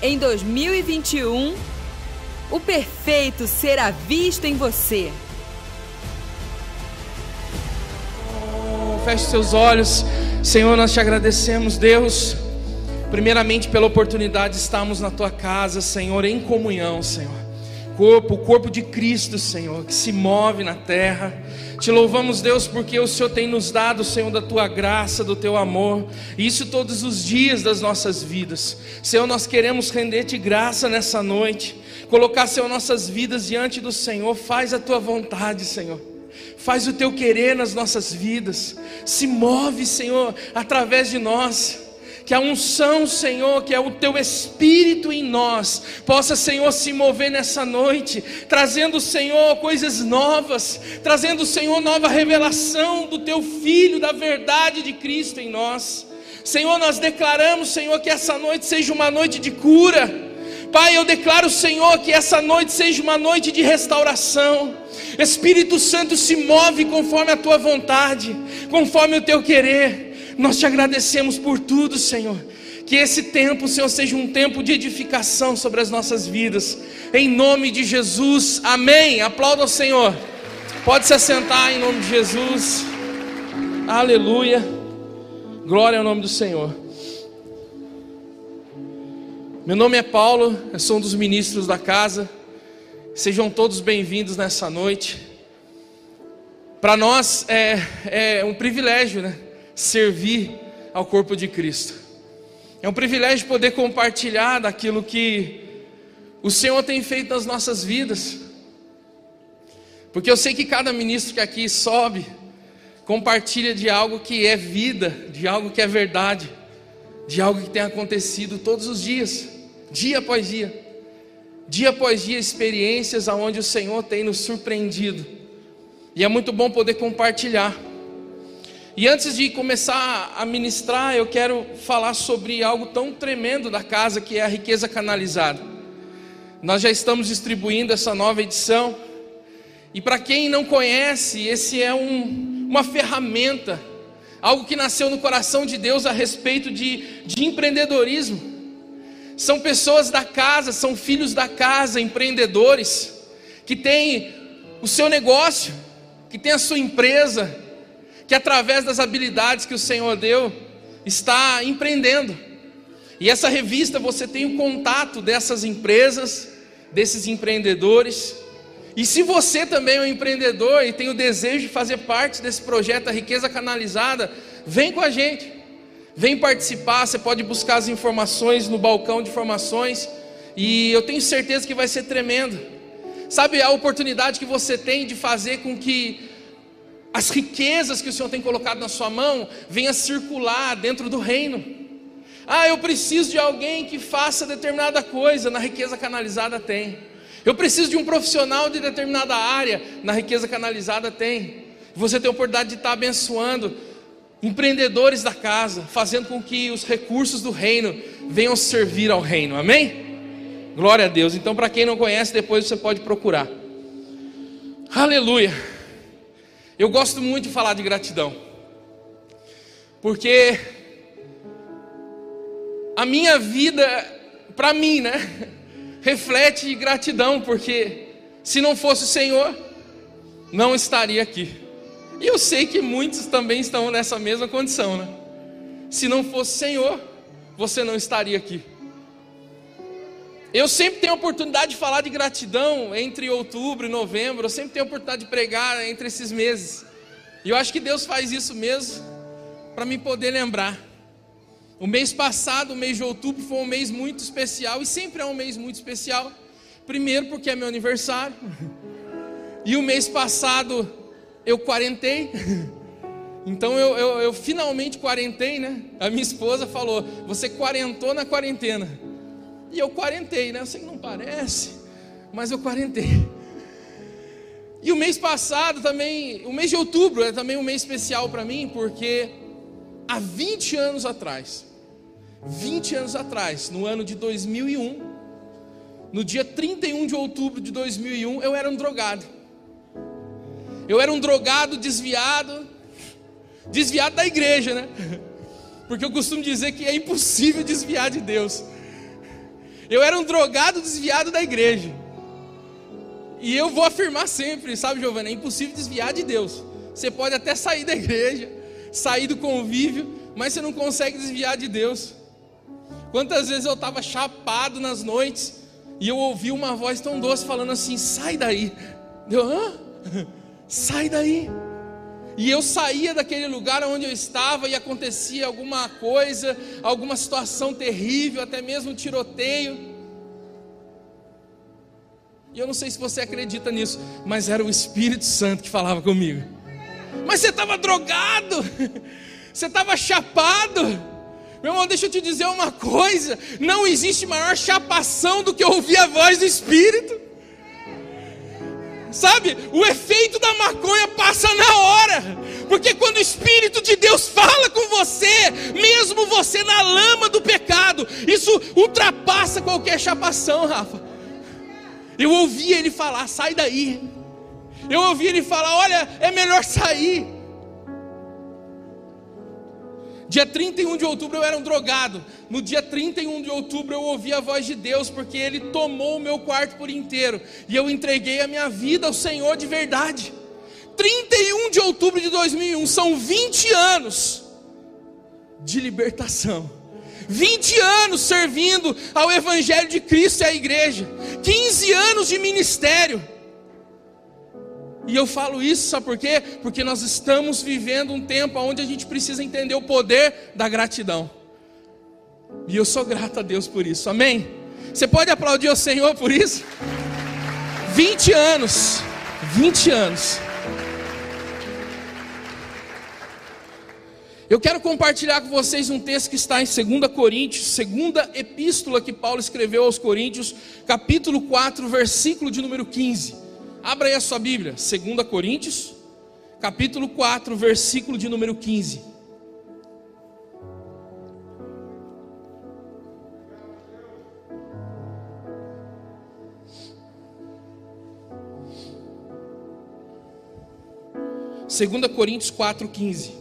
Em 2021, o perfeito será visto em você. Feche seus olhos. Senhor, nós te agradecemos, Deus, primeiramente pela oportunidade de estarmos na tua casa, Senhor, em comunhão, Senhor. O corpo de Cristo, Senhor, que se move na terra. Te louvamos, Deus, porque o Senhor tem nos dado, Senhor, da tua graça, do teu amor, e isso todos os dias das nossas vidas. Senhor, nós queremos render-te graça nessa noite, colocar, Senhor, nossas vidas diante do Senhor. Faz a tua vontade, Senhor. Faz o teu querer nas nossas vidas. Se move, Senhor, através de nós. Que a unção, Senhor, que é o teu Espírito em nós, possa, Senhor, se mover nessa noite, trazendo, Senhor, coisas novas, trazendo, Senhor, nova revelação do teu Filho, da verdade de Cristo em nós. Senhor, nós declaramos, Senhor, que essa noite seja uma noite de cura. Pai, eu declaro, Senhor, que essa noite seja uma noite de restauração. Espírito Santo, se move conforme a tua vontade, conforme o teu querer. Nós te agradecemos por tudo, Senhor. Que esse tempo, Senhor, seja um tempo de edificação sobre as nossas vidas. Em nome de Jesus, amém. Aplauda ao Senhor. Pode se assentar em nome de Jesus. Aleluia. Glória ao nome do Senhor. Meu nome é Paulo, eu sou um dos ministros da casa. Sejam todos bem-vindos nessa noite. Para nós é um privilégio, né? Servir ao corpo de Cristo. É um privilégio poder compartilhar daquilo que o Senhor tem feito nas nossas vidas. Porque eu sei que cada ministro que aqui sobe compartilha de algo que é vida, de algo que é verdade, de algo que tem acontecido todos os dias, dia após dia. Dia após dia, experiências aonde o Senhor tem nos surpreendido. E é muito bom poder compartilhar. E antes de começar a ministrar, eu quero falar sobre algo tão tremendo da casa, que é a riqueza canalizada. Nós já estamos distribuindo essa nova edição. E para quem não conhece, esse é uma ferramenta, algo que nasceu no coração de Deus a respeito de empreendedorismo. São pessoas da casa, são filhos da casa, empreendedores, que têm o seu negócio, que têm a sua empresa, que através das habilidades que o Senhor deu, está empreendendo. E essa revista, você tem o contato dessas empresas, desses empreendedores. E se você também é um empreendedor e tem o desejo de fazer parte desse projeto, a Riqueza Canalizada, vem com a gente, vem participar. Você pode buscar as informações no balcão de informações, e eu tenho certeza que vai ser tremendo. Sabe a oportunidade que você tem de fazer com que as riquezas que o Senhor tem colocado na sua mão venham circular dentro do reino. Eu preciso de alguém que faça determinada coisa, na Riqueza Canalizada tem. Eu preciso de um profissional de determinada área, na Riqueza Canalizada tem. Você tem a oportunidade de estar abençoando empreendedores da casa, fazendo com que os recursos do reino venham servir ao reino, amém? Glória a Deus. Então, para quem não conhece, depois você pode procurar. Aleluia. Eu gosto muito de falar de gratidão, porque a minha vida, para mim, né, reflete gratidão, porque se não fosse o Senhor, não estaria aqui. E eu sei que muitos também estão nessa mesma condição, né? Se não fosse o Senhor, você não estaria aqui. Eu sempre tenho a oportunidade de falar de gratidão entre outubro e novembro. Eu sempre tenho a oportunidade de pregar entre esses meses. E eu acho que Deus faz isso mesmo para me poder lembrar. O mês passado, o mês de outubro, foi um mês muito especial. E sempre é um mês muito especial. Primeiro porque é meu aniversário. E o mês passado eu quarentei. Então eu finalmente quarentei, né? A minha esposa falou: você quarentou na quarentena. E eu quarentei, né? Eu sei que não parece, mas eu quarentei. E o mês passado também, o mês de outubro é também um mês especial para mim, porque há 20 anos atrás, no ano de 2001, no dia 31 de outubro de 2001, eu era um drogado. Eu era um drogado desviado da igreja, né? Porque eu costumo dizer que é impossível desviar de Deus. Eu era um drogado desviado da igreja. E eu vou afirmar sempre, sabe, Giovana, é impossível desviar de Deus. Você pode até sair da igreja, sair do convívio, mas você não consegue desviar de Deus. Quantas vezes eu estava chapado nas noites e eu ouvi uma voz tão doce falando assim: sai daí. Eu, hã? Sai daí. E eu saía daquele lugar onde eu estava e acontecia alguma coisa, alguma situação terrível, até mesmo um tiroteio. E eu não sei se você acredita nisso, mas era o Espírito Santo que falava comigo. Mas você estava drogado, você estava chapado. Meu irmão, deixa eu te dizer uma coisa: não existe maior chapação do que ouvir a voz do Espírito. Sabe, o efeito da maconha passa na hora, porque quando o Espírito de Deus fala com você, mesmo você na lama do pecado, isso ultrapassa qualquer chapação, Rafa. Eu ouvi ele falar: sai daí. Eu ouvi ele falar: olha, é melhor sair. Dia 31 de outubro eu era um drogado. No dia 31 de outubro eu ouvi a voz de Deus, porque Ele tomou o meu quarto por inteiro. E eu entreguei a minha vida ao Senhor de verdade. 31 de outubro de 2001, são 20 anos de libertação. 20 anos servindo ao Evangelho de Cristo e à igreja. 15 anos de ministério. E eu falo isso, sabe por quê? Porque nós estamos vivendo um tempo onde a gente precisa entender o poder da gratidão. E eu sou grato a Deus por isso, amém? Você pode aplaudir o Senhor por isso? 20 anos, 20 anos. Eu quero compartilhar com vocês um texto que está em 2 Coríntios, segunda epístola que Paulo escreveu aos Coríntios, capítulo 4, versículo de número 15. Abra aí a sua Bíblia, 2 Coríntios, capítulo 4, versículo de número 15. Segunda Coríntios 4:15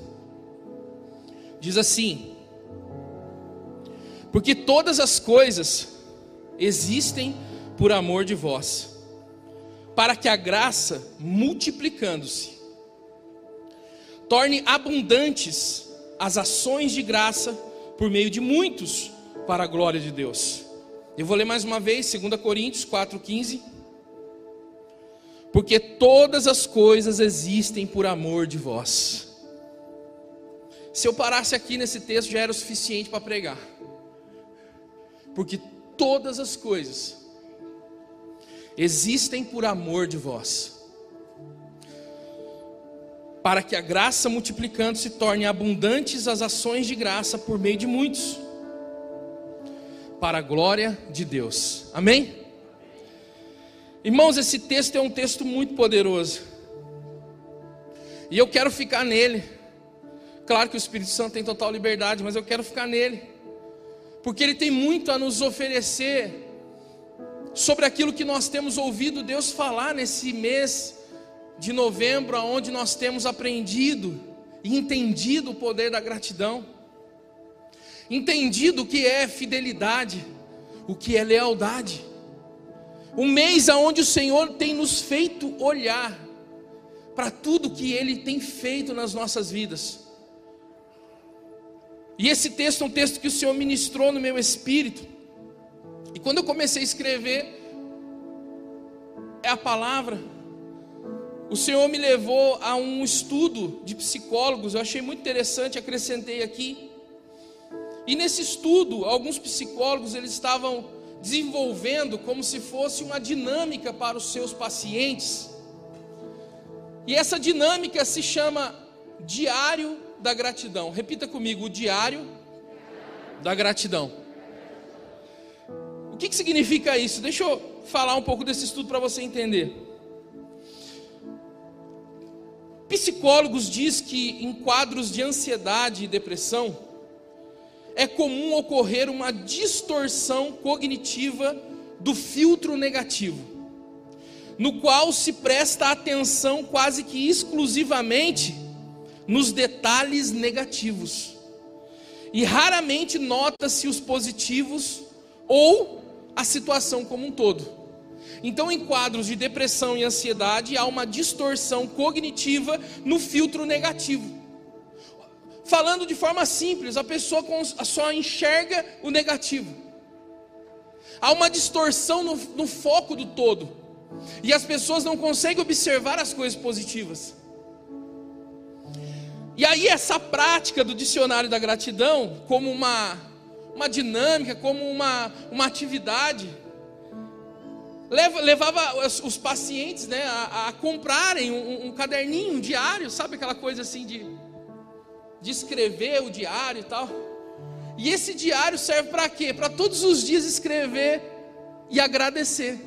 diz assim: porque todas as coisas existem por amor de vós, para que a graça, multiplicando-se, torne abundantes as ações de graça por meio de muitos, para a glória de Deus. Eu vou ler mais uma vez, 2 Coríntios 4:15. Porque todas as coisas existem por amor de vós. Se eu parasse aqui nesse texto já era o suficiente para pregar. Porque todas as coisas existem por amor de vós, para que a graça, multiplicando, se torne abundantes as ações de graça por meio de muitos, para a glória de Deus. Amém? Irmãos, esse texto é um texto muito poderoso, e eu quero ficar nele. Claro que o Espírito Santo tem total liberdade, mas eu quero ficar nele, porque ele tem muito a nos oferecer sobre aquilo que nós temos ouvido Deus falar nesse mês de novembro, onde nós temos aprendido e entendido o poder da gratidão, entendido o que é fidelidade, o que é lealdade. Um mês onde o Senhor tem nos feito olhar para tudo que Ele tem feito nas nossas vidas. E esse texto é um texto que o Senhor ministrou no meu espírito. E quando eu comecei a escrever a palavra, o Senhor me levou a um estudo de psicólogos. Eu achei muito interessante, acrescentei aqui. E nesse estudo, alguns psicólogos, eles estavam desenvolvendo como se fosse uma dinâmica para os seus pacientes. E essa dinâmica se chama Diário da Gratidão. Repita comigo: o Diário da Gratidão. O que significa isso? Deixa eu falar um pouco desse estudo para você entender. Psicólogos dizem que em quadros de ansiedade e depressão é comum ocorrer uma distorção cognitiva do filtro negativo, no qual se presta atenção quase que exclusivamente nos detalhes negativos, e raramente nota-se os positivos ou a situação como um todo. Então, em quadros de depressão e ansiedade, há uma distorção cognitiva no filtro negativo. Falando de forma simples, a pessoa só enxerga o negativo. Há uma distorção no foco do todo. E as pessoas não conseguem observar as coisas positivas. E aí essa prática do dicionário da gratidão, como uma dinâmica, como uma atividade, levava os pacientes, né, a comprarem um caderninho, um diário, sabe aquela coisa assim de escrever o diário e tal. E esse diário serve para quê? Para todos os dias escrever e agradecer.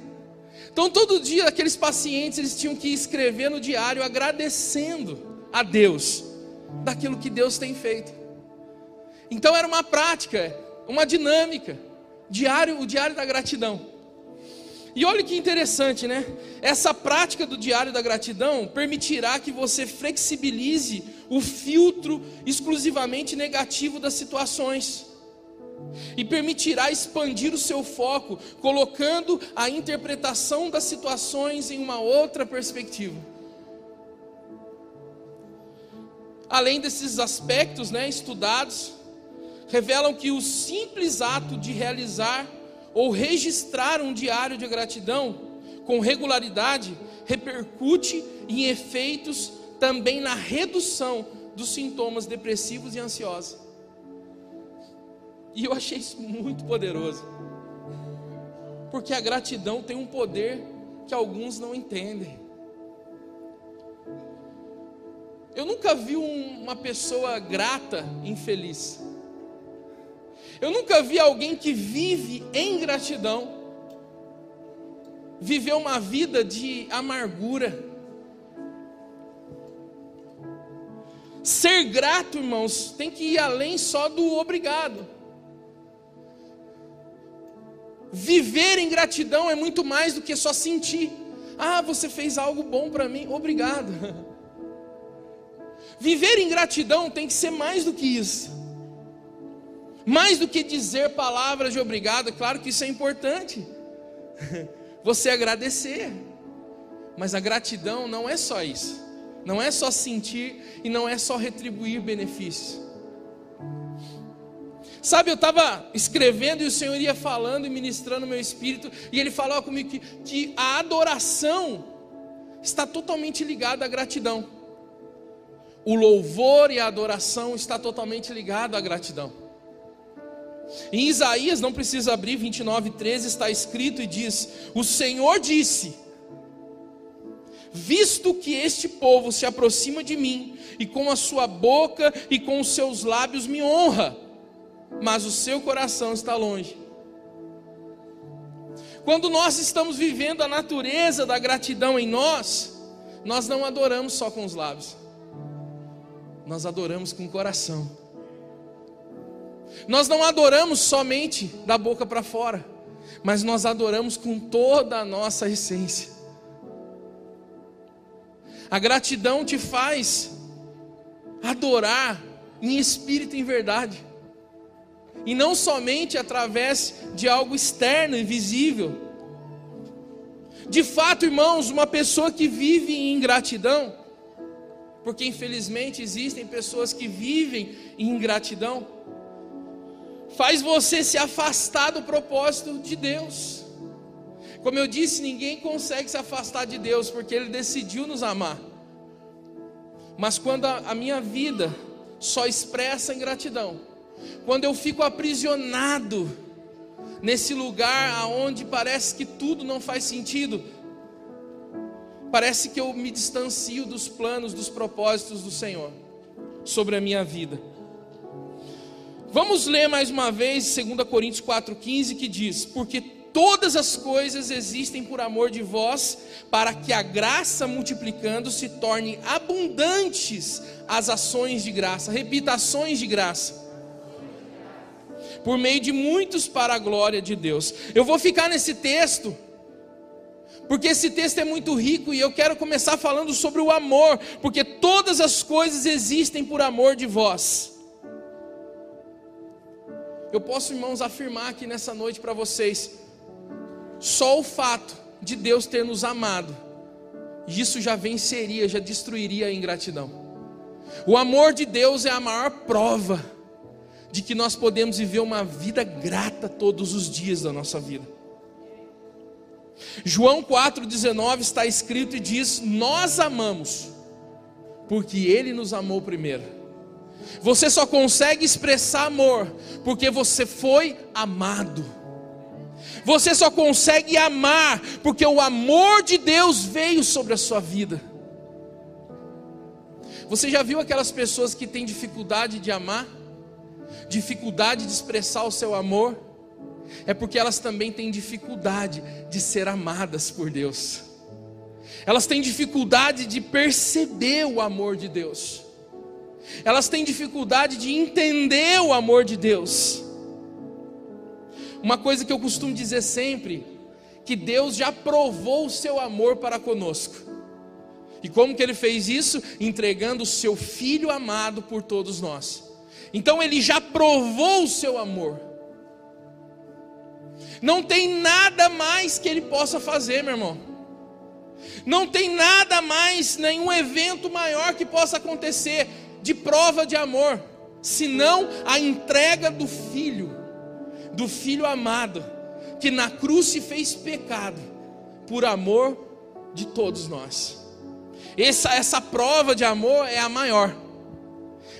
Então todo dia aqueles pacientes, eles tinham que escrever no diário agradecendo a Deus daquilo que Deus tem feito. Então era uma prática, uma dinâmica, o diário da gratidão. E olha que interessante, né? Essa prática do diário da gratidão permitirá que você flexibilize o filtro exclusivamente negativo das situações. E permitirá expandir o seu foco, colocando a interpretação das situações em uma outra perspectiva. Além desses aspectos, né, estudados, revelam que o simples ato de realizar ou registrar um diário de gratidão com regularidade repercute em efeitos também na redução dos sintomas depressivos e ansiosos. E eu achei isso muito poderoso, porque a gratidão tem um poder que alguns não entendem. Eu nunca vi uma pessoa grata infeliz. Eu nunca vi alguém que vive em gratidão viver uma vida de amargura. Ser grato, irmãos, tem que ir além só do obrigado. Viver em gratidão é muito mais do que só sentir. Ah, você fez algo bom para mim, obrigado. Viver em gratidão tem que ser mais do que isso. Mais do que dizer palavras de obrigado. Claro que isso é importante, você agradecer. Mas a gratidão não é só isso. Não é só sentir e não é só retribuir benefícios. Sabe, eu estava escrevendo e o Senhor ia falando e ministrando no meu espírito, e Ele falava comigo que a adoração está totalmente ligada à gratidão. O louvor e a adoração está totalmente ligado à gratidão. Em Isaías, não precisa abrir, 29:13 está escrito e diz: o Senhor disse: visto que este povo se aproxima de mim, e com a sua boca e com os seus lábios me honra, mas o seu coração está longe. Quando nós estamos vivendo a natureza da gratidão em nós, nós não adoramos só com os lábios, nós adoramos com o coração. Nós não adoramos somente da boca para fora, mas nós adoramos com toda a nossa essência. A gratidão te faz adorar em espírito e em verdade, e não somente através de algo externo e visível. De fato, irmãos, uma pessoa que vive em ingratidão, porque infelizmente existem pessoas que vivem em ingratidão, faz você se afastar do propósito de Deus. Como eu disse, ninguém consegue se afastar de Deus, porque Ele decidiu nos amar. Mas quando a minha vida só expressa ingratidão, quando eu fico aprisionado nesse lugar onde parece que tudo não faz sentido, parece que eu me distancio dos planos, dos propósitos do Senhor sobre a minha vida. Vamos ler mais uma vez 2 Coríntios 4,15, que diz: porque todas as coisas existem por amor de vós, para que a graça multiplicando se torne abundantes as ações de graça. Repita: ações de graça. Por meio de muitos para a glória de Deus. Eu vou ficar nesse texto, porque esse texto é muito rico, e eu quero começar falando sobre o amor, porque todas as coisas existem por amor de vós. Eu posso, irmãos, afirmar aqui nessa noite para vocês, Só o fato de Deus ter nos amado, isso já venceria, já destruiria a ingratidão. O amor de Deus é a maior prova de que nós podemos viver uma vida grata todos os dias da nossa vida. João 4,19 está escrito e diz: nós amamos, porque Ele nos amou primeiro. Você só consegue expressar amor, porque você foi amado. Você só consegue amar, porque o amor de Deus veio sobre a sua vida. Você já viu aquelas pessoas que têm dificuldade de amar? Dificuldade de expressar o seu amor? É porque elas também têm dificuldade de ser amadas por Deus. Elas têm dificuldade de perceber o amor de Deus. Elas têm dificuldade de entender o amor de Deus. Uma coisa que eu costumo dizer sempre, que Deus já provou o seu amor para conosco. E como que Ele fez isso? Entregando o seu Filho amado por todos nós. Então Ele já provou o seu amor. Não tem nada mais que Ele possa fazer, meu irmão. Não tem nada mais, nenhum evento maior que possa acontecer de prova de amor, senão a entrega do Filho amado, que na cruz se fez pecado, por amor de todos nós. Essa prova de amor é a maior.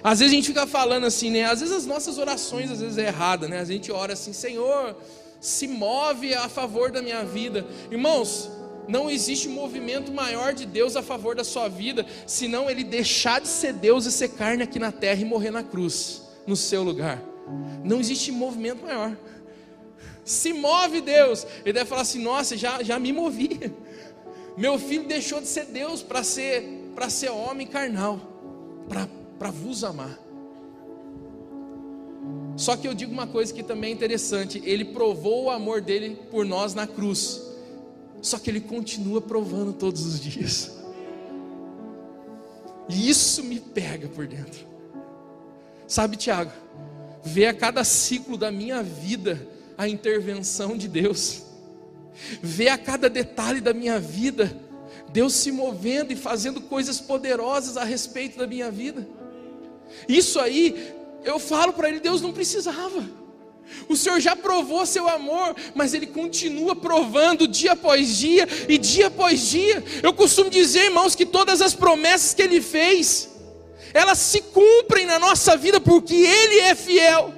Às vezes a gente fica falando assim, né? Às vezes as nossas orações às vezes é errada, né? A gente ora assim: Senhor, se move a favor da minha vida. Irmãos, não existe movimento maior de Deus a favor da sua vida, senão Ele deixar de ser Deus e ser carne aqui na terra e morrer na cruz, no seu lugar. Não existe movimento maior. Se move Deus. Ele deve falar assim: nossa, já me movi. Meu filho deixou de ser Deus para ser homem carnal, para vos amar. Só que eu digo uma coisa que também é interessante: Ele provou o amor dele por nós na cruz, só que Ele continua provando todos os dias. E isso me pega por dentro. Sabe, Tiago, ver a cada ciclo da minha vida a intervenção de Deus, ver a cada detalhe da minha vida Deus se movendo e fazendo coisas poderosas a respeito da minha vida. Isso aí, eu falo para Ele: Deus não precisava. O Senhor já provou seu amor, mas Ele continua provando dia após dia e dia após dia. Eu costumo dizer, irmãos, que todas as promessas que Ele fez, elas se cumprem na nossa vida, porque Ele é fiel.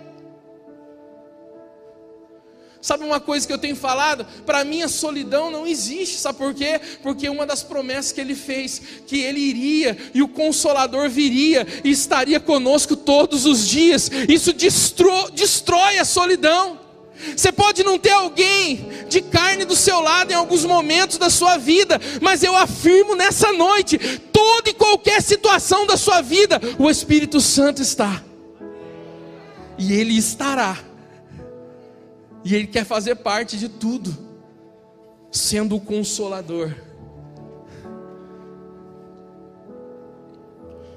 Sabe uma coisa que eu tenho falado? Para mim a solidão não existe. Sabe por quê? Porque uma das promessas que Ele fez, que Ele iria e o Consolador viria e estaria conosco todos os dias. Isso destrói a solidão. Você pode não ter alguém de carne do seu lado em alguns momentos da sua vida, mas eu afirmo nessa noite, toda e qualquer situação da sua vida, o Espírito Santo está. E Ele estará. E Ele quer fazer parte de tudo, sendo o Consolador.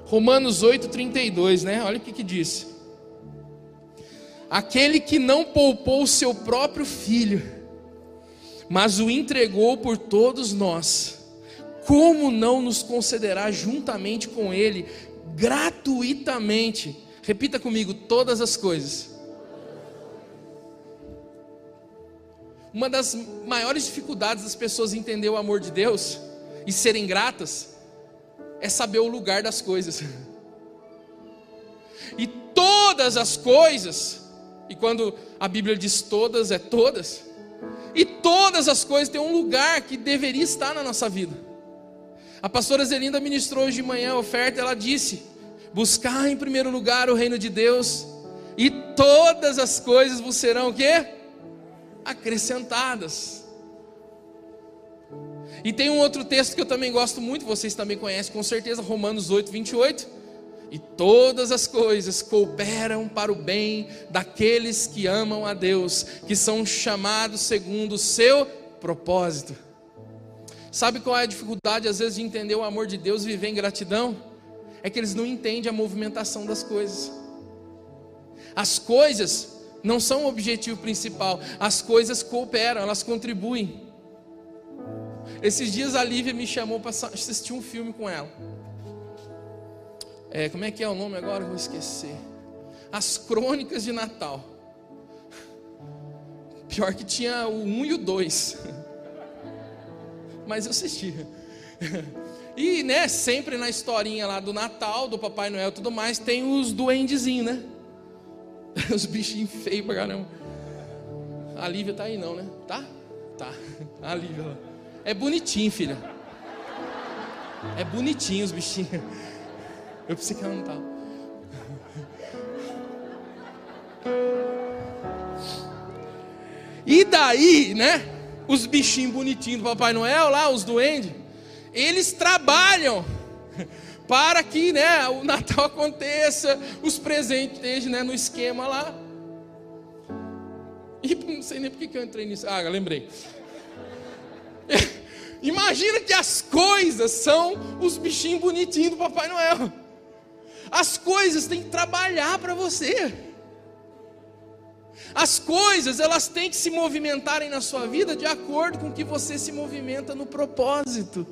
Romanos 8,32, né? Olha o que diz: aquele que não poupou o seu próprio Filho, mas o entregou por todos nós, como não nos concederá juntamente com Ele, gratuitamente, repita comigo, todas as coisas. Uma das maiores dificuldades das pessoas entender o amor de Deus e serem gratas é saber o lugar das coisas. E todas as coisas, e quando a Bíblia diz todas, é todas, e todas as coisas têm um lugar que deveria estar na nossa vida. A pastora Zelinda ministrou hoje de manhã a oferta. Ela disse: buscar em primeiro lugar o reino de Deus, e todas as coisas vos serão o quê? Acrescentadas. E tem um outro texto que eu também gosto muito, vocês também conhecem com certeza, Romanos 8,28. E todas as coisas cooperam para o bem daqueles que amam a Deus, que são chamados segundo o seu propósito. Sabe qual é a dificuldade às vezes de entender o amor de Deus e viver em gratidão? É que eles não entendem a movimentação das coisas. As coisas não são o objetivo principal. As coisas cooperam, elas contribuem. Esses dias a Lívia me chamou para assistir um filme com ela. Como é que é o nome agora? Eu vou esquecer. As Crônicas de Natal. Pior que tinha o 1 e o 2. Mas eu assisti. E, né, sempre na historinha lá do Natal, do Papai Noel e tudo mais, tem os duendezinhos, né? Os bichinhos feios pra caramba. A Lívia tá aí não, né? Tá? Tá. A Lívia lá. É bonitinho, filha. É bonitinho os bichinhos. Eu pensei que ela não tava. E daí, né? Os bichinhos bonitinhos do Papai Noel lá, os duendes, eles trabalham para que, né, o Natal aconteça, os presentes estejam, né, no esquema lá. E não sei nem por que eu entrei nisso. Ah, eu lembrei. Imagina que as coisas são os bichinhos bonitinhos do Papai Noel. As coisas têm que trabalhar para você. As coisas, elas têm que se movimentarem na sua vida de acordo com o que você se movimenta no propósito.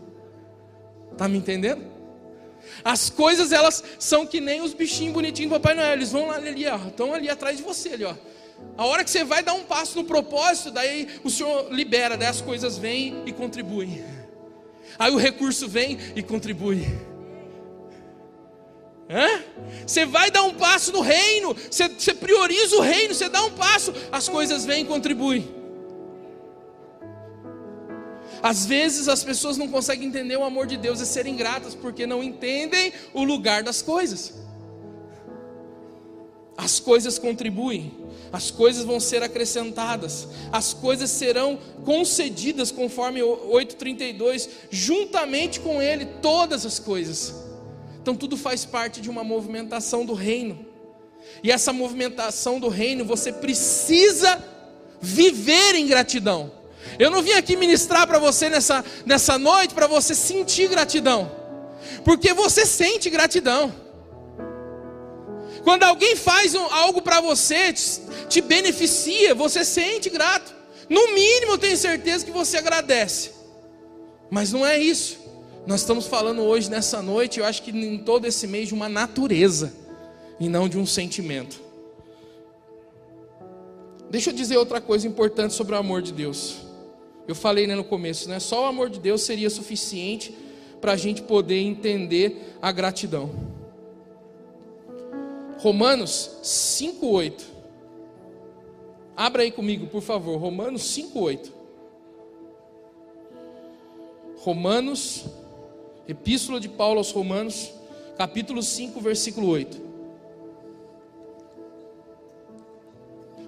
Tá me entendendo? As coisas, elas são que nem os bichinhos bonitinhos do Papai Noel. Eles vão lá ali, ó, estão ali atrás de você ali, ó. A hora que você vai dar um passo no propósito, daí o Senhor libera, daí as coisas vêm e contribuem. Aí o recurso vem e contribui. Você vai dar um passo no reino, você prioriza o reino, você dá um passo, as coisas vêm e contribuem. Às vezes as pessoas não conseguem entender o amor de Deus e serem gratas porque não entendem o lugar das coisas. As coisas contribuem, as coisas vão ser acrescentadas, as coisas serão concedidas, conforme 8:32, juntamente com Ele, todas as coisas. Então tudo faz parte de uma movimentação do reino. E essa movimentação do reino, você precisa viver em gratidão. Eu não vim aqui ministrar para você nessa noite, para você sentir gratidão. Porque você sente gratidão. Quando alguém faz algo para você, te beneficia, você sente grato. No mínimo eu tenho certeza que você agradece. Mas não é isso. Nós estamos falando hoje, nessa noite, eu acho que em todo esse mês, de uma natureza e não de um sentimento. Deixa eu dizer outra coisa importante sobre o amor de Deus. Eu falei, né, no começo, né? Só o amor de Deus seria suficiente para a gente poder entender a gratidão. Romanos 5:8. Abra aí comigo, por favor. Romanos 5:8. Romanos, Epístola de Paulo aos Romanos, capítulo 5, versículo 8.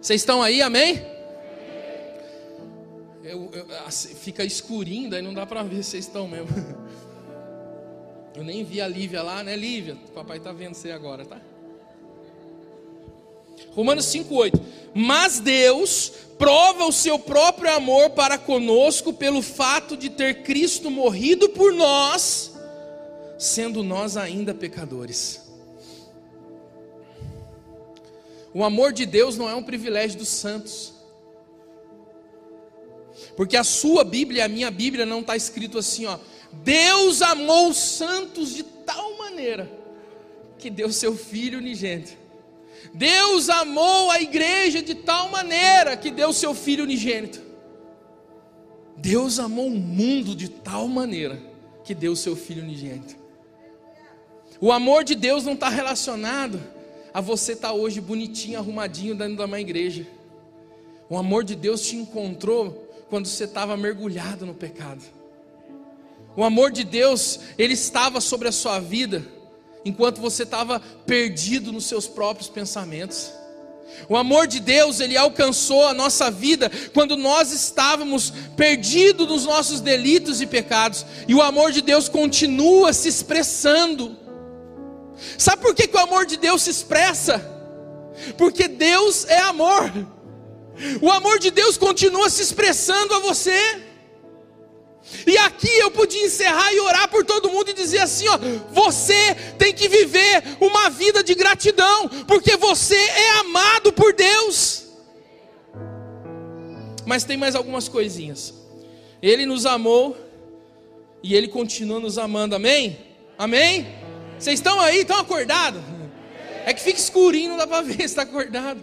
Vocês estão aí, amém? Fica escurinho, daí não dá para ver se vocês estão mesmo. Eu nem vi a Lívia lá, né, Lívia? O papai está vendo você agora, tá? Romanos 5:8. Mas Deus prova o seu próprio amor para conosco pelo fato de ter Cristo morrido por nós, sendo nós ainda pecadores. O amor de Deus não é um privilégio dos santos. Porque a sua Bíblia e a minha Bíblia não está escrito assim, ó: Deus amou os santos de tal maneira que deu seu Filho unigênito. Deus amou a igreja de tal maneira que deu seu Filho unigênito. Deus amou o mundo de tal maneira que deu seu Filho unigênito. O amor de Deus não está relacionado a você estar hoje bonitinho, arrumadinho dentro de uma igreja. O amor de Deus te encontrou quando você estava mergulhado no pecado. O amor de Deus, ele estava sobre a sua vida enquanto você estava perdido nos seus próprios pensamentos. O amor de Deus, ele alcançou a nossa vida quando nós estávamos perdidos nos nossos delitos e pecados. E o amor de Deus continua se expressando. Sabe por que o amor de Deus se expressa? Porque Deus é amor. O amor de Deus continua se expressando a você. E aqui eu podia encerrar e orar por todo mundo e dizer assim, ó: você tem que viver uma vida de gratidão, porque você é amado por Deus. mas tem mais algumas coisinhas. Ele nos amou e Ele continua nos amando, amém? Amém? Vocês estão aí, estão acordados? É que fica escurinho, não dá para ver se está acordado.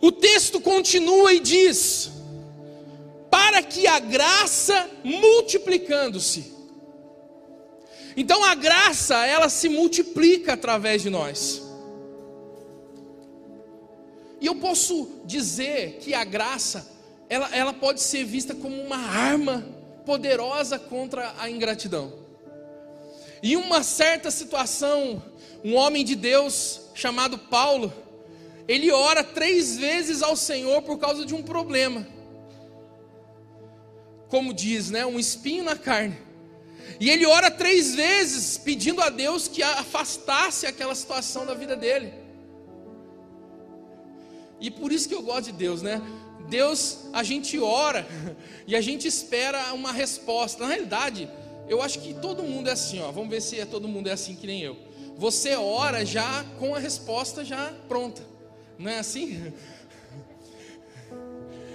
O texto continua e diz: para que a graça multiplicando-se. Então a graça, ela se multiplica através de nós. E eu posso dizer que a graça, ela pode ser vista como uma arma poderosa contra a ingratidão. Em uma certa situação, um homem de Deus chamado Paulo, ele ora 3 vezes ao Senhor por causa de um problema. Como diz, né? Um espinho na carne. E ele ora 3 vezes pedindo a Deus que afastasse aquela situação da vida dele. E por isso que eu gosto de Deus, né? Deus, a gente ora e a gente espera uma resposta. Na realidade, eu acho que todo mundo é assim, ó. Vamos ver se todo mundo é assim que nem eu. Você ora já com a resposta já pronta. Não é assim?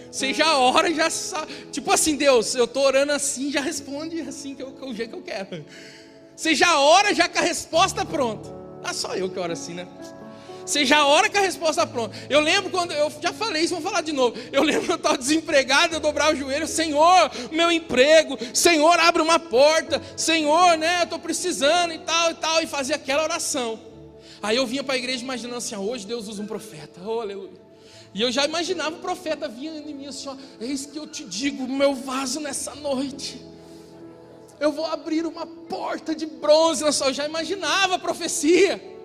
Você já ora e já sabe. Tipo assim, Deus, eu estou orando assim, já responde assim, que é o jeito que eu quero. Você já ora já com a resposta pronta. Não é só eu que oro assim, né? Você já ora com a resposta pronta. Eu lembro quando, eu já falei isso, vou falar de novo. Eu lembro que eu estava desempregado, eu dobrava o joelho: Senhor, meu emprego, Senhor, abre uma porta, Senhor, né, eu estou precisando e tal, e fazia aquela oração. Aí eu vinha para a igreja imaginando assim: hoje Deus usa um profeta, oh, aleluia. E eu já imaginava o profeta vindo em mim assim: ó, eis que eu te digo, meu vaso nessa noite, eu vou abrir uma porta de bronze na sua. Eu já imaginava a profecia.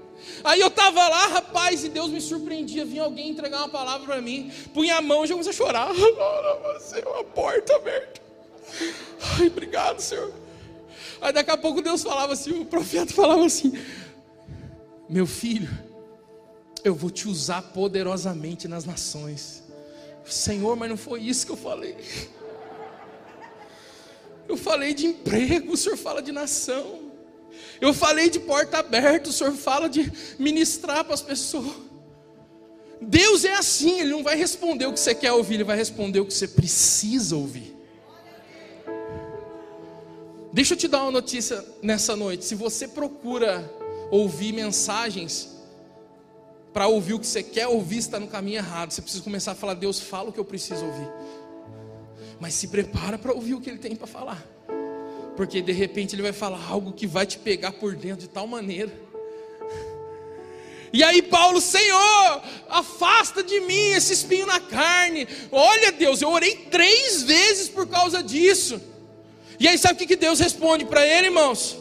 Aí eu estava lá, rapaz, e Deus me surpreendia. Vinha alguém entregar uma palavra para mim, punha a mão e já comecei a chorar. Você é uma porta aberta. Ai, obrigado, Senhor. Aí daqui a pouco Deus falava assim, o profeta falava assim: meu filho, eu vou te usar poderosamente nas nações. Senhor, mas não foi isso que eu falei. Eu falei de emprego, o Senhor fala de nação. Eu falei de porta aberta, o Senhor fala de ministrar para as pessoas. Deus é assim, Ele não vai responder o que você quer ouvir, Ele vai responder o que você precisa ouvir. Deixa eu te dar uma notícia nessa noite. Se você procura ouvir mensagens para ouvir o que você quer ouvir, está no caminho errado. Você precisa começar a falar: Deus, fala o que eu preciso ouvir. Mas se prepara para ouvir o que Ele tem para falar. Porque de repente Ele vai falar algo que vai te pegar por dentro de tal maneira. E aí Paulo: Senhor, afasta de mim esse espinho na carne. Olha, Deus, eu orei 3 vezes por causa disso. E aí sabe o que Deus responde para ele, irmãos?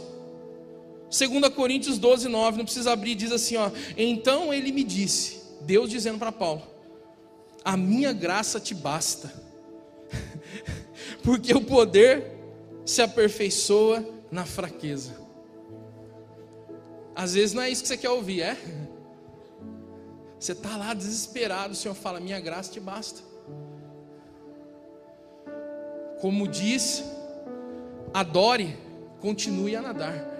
2 Coríntios 12, 9, não precisa abrir, diz assim, ó: então ele me disse, Deus dizendo para Paulo: a minha graça te basta, porque o poder se aperfeiçoa na fraqueza. Às vezes não é isso que você quer ouvir, é? Você está lá desesperado, o Senhor fala: minha graça te basta. Como diz, adore, continue a nadar.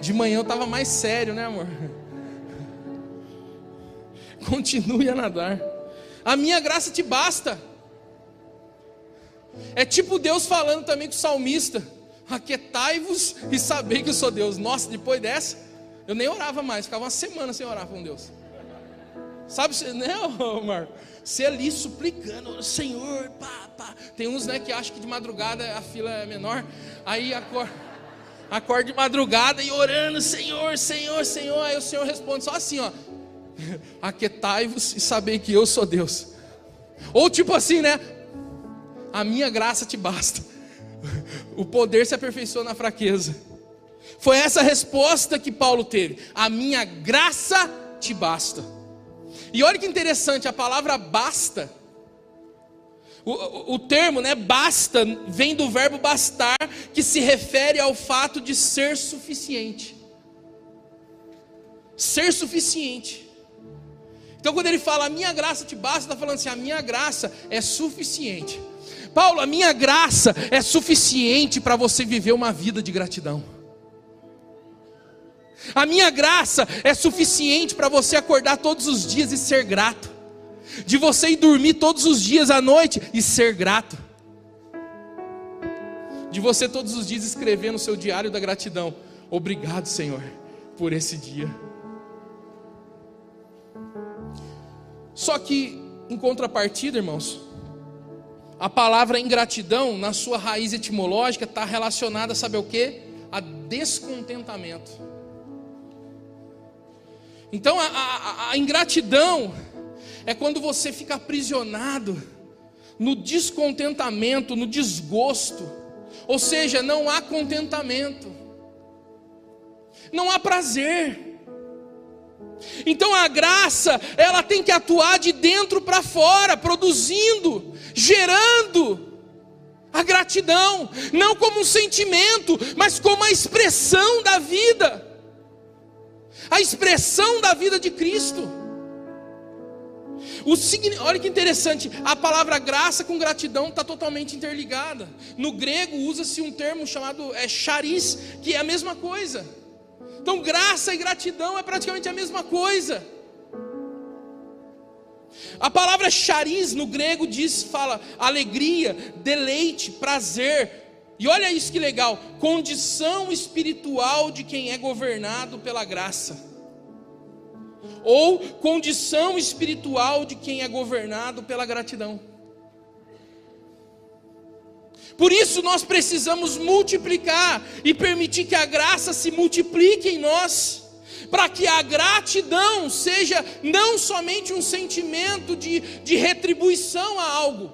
De manhã eu estava mais sério, né, amor? Continue a nadar. A minha graça te basta. É tipo Deus falando também com o salmista: aquietai-vos e sabei que eu sou Deus. Nossa, depois dessa, eu nem orava mais. Ficava uma semana sem orar com Deus. Sabe, né, Omar? Você ali suplicando: Senhor, pá. Tem uns, né, que acham que de madrugada a fila é menor. Aí acorda de madrugada e orando: Senhor, Senhor, Senhor. Aí o Senhor responde só assim, ó: aquietai-vos e sabei que eu sou Deus. Ou tipo assim, né? A minha graça te basta. O poder se aperfeiçoa na fraqueza. Foi essa resposta que Paulo teve: a minha graça te basta. E olha que interessante, a palavra basta, o termo, né, basta, vem do verbo bastar, que se refere ao fato de ser suficiente. Ser suficiente. Então quando ele fala: a minha graça te basta, está falando assim: a minha graça é suficiente. Paulo, a minha graça é suficiente para você viver uma vida de gratidão. A minha graça é suficiente para você acordar todos os dias e ser grato. De você ir dormir todos os dias à noite e ser grato. De você todos os dias escrever no seu diário da gratidão: obrigado, Senhor, por esse dia. Só que, em contrapartida, irmãos, a palavra ingratidão, na sua raiz etimológica, está relacionada, sabe o quê? A descontentamento. Então, a ingratidão é quando você fica aprisionado no descontentamento, no desgosto. Ou seja, não há contentamento, não há prazer. Então a graça, ela tem que atuar de dentro para fora, produzindo, gerando a gratidão, não como um sentimento, mas como a expressão da vida, a expressão da vida de Cristo. Olha que interessante, a palavra graça com gratidão está totalmente interligada. No grego usa-se um termo chamado charis, que é a mesma coisa. Então graça e gratidão é praticamente a mesma coisa. A palavra charis no grego fala alegria, deleite, prazer. E olha isso que legal, condição espiritual de quem é governado pela graça. Ou condição espiritual de quem é governado pela gratidão. Por isso nós precisamos multiplicar e permitir que a graça se multiplique em nós, para que a gratidão seja não somente um sentimento de retribuição a algo.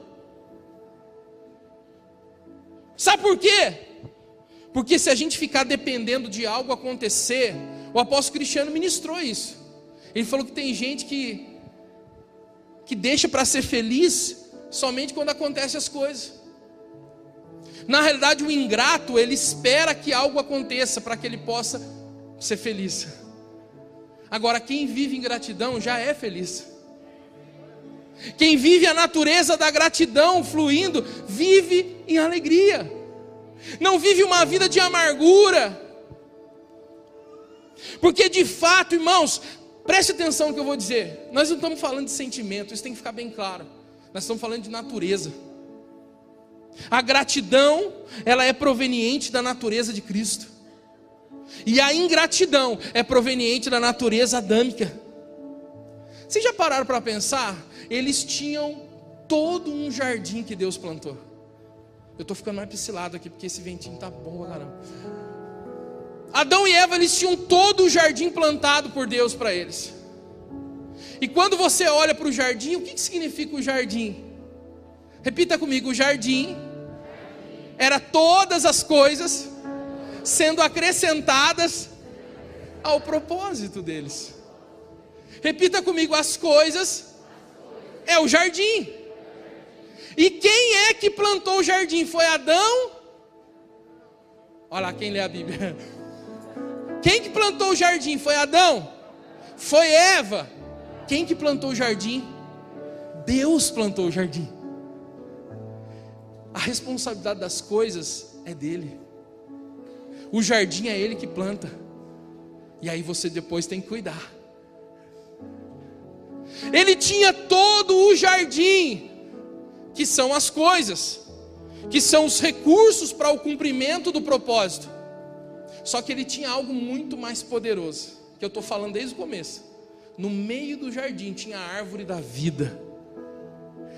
Sabe por quê? Porque se a gente ficar dependendo de algo acontecer, o apóstolo Cristiano ministrou isso. Ele falou que tem gente que deixa para ser feliz somente quando acontecem as coisas. Na realidade, o ingrato, ele espera que algo aconteça para que ele possa ser feliz. Agora, quem vive em gratidão já é feliz. Quem vive a natureza da gratidão fluindo, vive em alegria. Não vive uma vida de amargura. Porque de fato, irmãos, preste atenção no que eu vou dizer. Nós não estamos falando de sentimento, isso tem que ficar bem claro. Nós estamos falando de natureza. A gratidão, ela é proveniente da natureza de Cristo. E a ingratidão é proveniente da natureza adâmica. Vocês já pararam para pensar? Eles tinham todo um jardim que Deus plantou. Eu estou ficando mais piscilado aqui, porque esse ventinho está bom, caramba. Adão e Eva, eles tinham todo o jardim plantado por Deus para eles. E quando você olha para o jardim, o que significa o jardim? Repita comigo, o jardim era todas as coisas sendo acrescentadas ao propósito deles. Repita comigo, as coisas é o jardim. E quem é que plantou o jardim? Foi Adão? Olha lá quem lê a Bíblia. Quem que plantou o jardim? Foi Adão? Foi Eva? Quem que plantou o jardim? Deus plantou o jardim. A responsabilidade das coisas é dele. O jardim é ele que planta. E aí você depois tem que cuidar. Ele tinha todo o jardim, que são as coisas, que são os recursos para o cumprimento do propósito. Só que ele tinha algo muito mais poderoso, que eu estou falando desde o começo. No meio do jardim tinha a árvore da vida.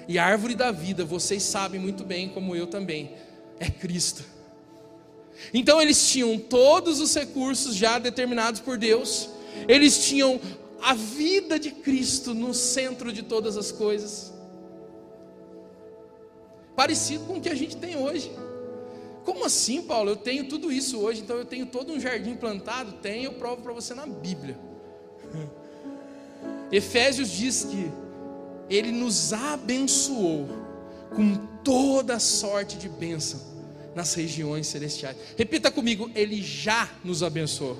E a árvore da vida, vocês sabem muito bem, como eu também, é Cristo. Então eles tinham todos os recursos já determinados por Deus. Eles tinham a vida de Cristo no centro de todas as coisas. Parecido com o que a gente tem hoje. Como assim, Paulo? Eu tenho tudo isso hoje, então eu tenho todo um jardim plantado? Tenho, eu provo para você na Bíblia. Efésios diz que Ele nos abençoou com toda sorte de bênção nas regiões celestiais. Repita comigo, Ele já nos abençoou.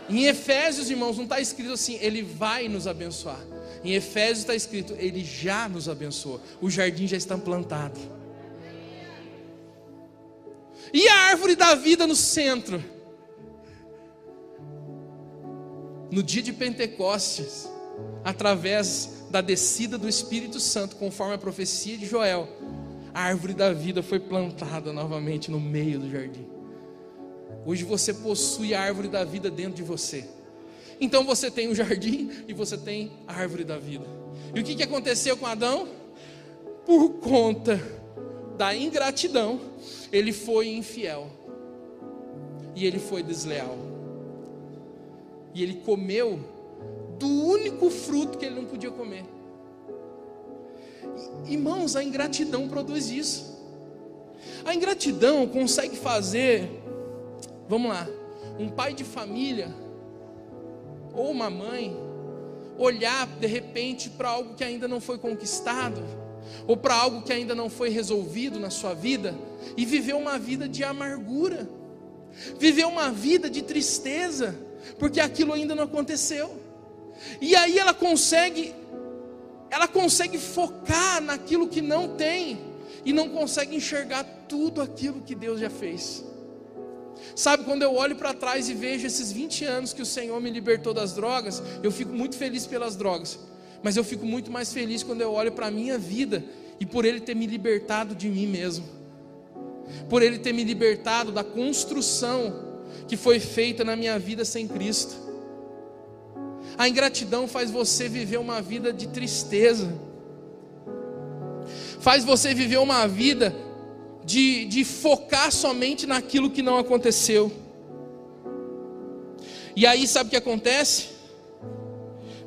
Em Efésios, irmãos, não está escrito assim, Ele vai nos abençoar. Em Efésios está escrito, Ele já nos abençoou. O jardim já está plantado. E a árvore da vida no centro? no dia de Pentecostes, através da descida do Espírito Santo, conforme a profecia de Joel, a árvore da vida foi plantada novamente no meio do jardim. Hoje você possui a árvore da vida dentro de você. Então você tem o jardim e você tem a árvore da vida. E o que aconteceu com Adão? Por conta da ingratidão, ele foi infiel. E ele foi desleal. E ele comeu do único fruto que ele não podia comer. Irmãos, a ingratidão produz isso. A ingratidão consegue fazer, vamos lá, um pai de família ou uma mãe olhar de repente para algo que ainda não foi conquistado, ou para algo que ainda não foi resolvido na sua vida, e viver uma vida de amargura, viver uma vida de tristeza, porque aquilo ainda não aconteceu. E aí ela consegue focar naquilo que não tem, e não consegue enxergar tudo aquilo que Deus já fez. Sabe, quando eu olho para trás e vejo esses 20 anos que o Senhor me libertou das drogas, eu fico muito feliz pelas drogas, mas eu fico muito mais feliz quando eu olho para a minha vida, e por Ele ter me libertado de mim mesmo, por Ele ter me libertado da construção que foi feita na minha vida sem Cristo. A ingratidão faz você viver uma vida de tristeza, faz você viver uma vida de focar somente naquilo que não aconteceu. E aí sabe o que acontece?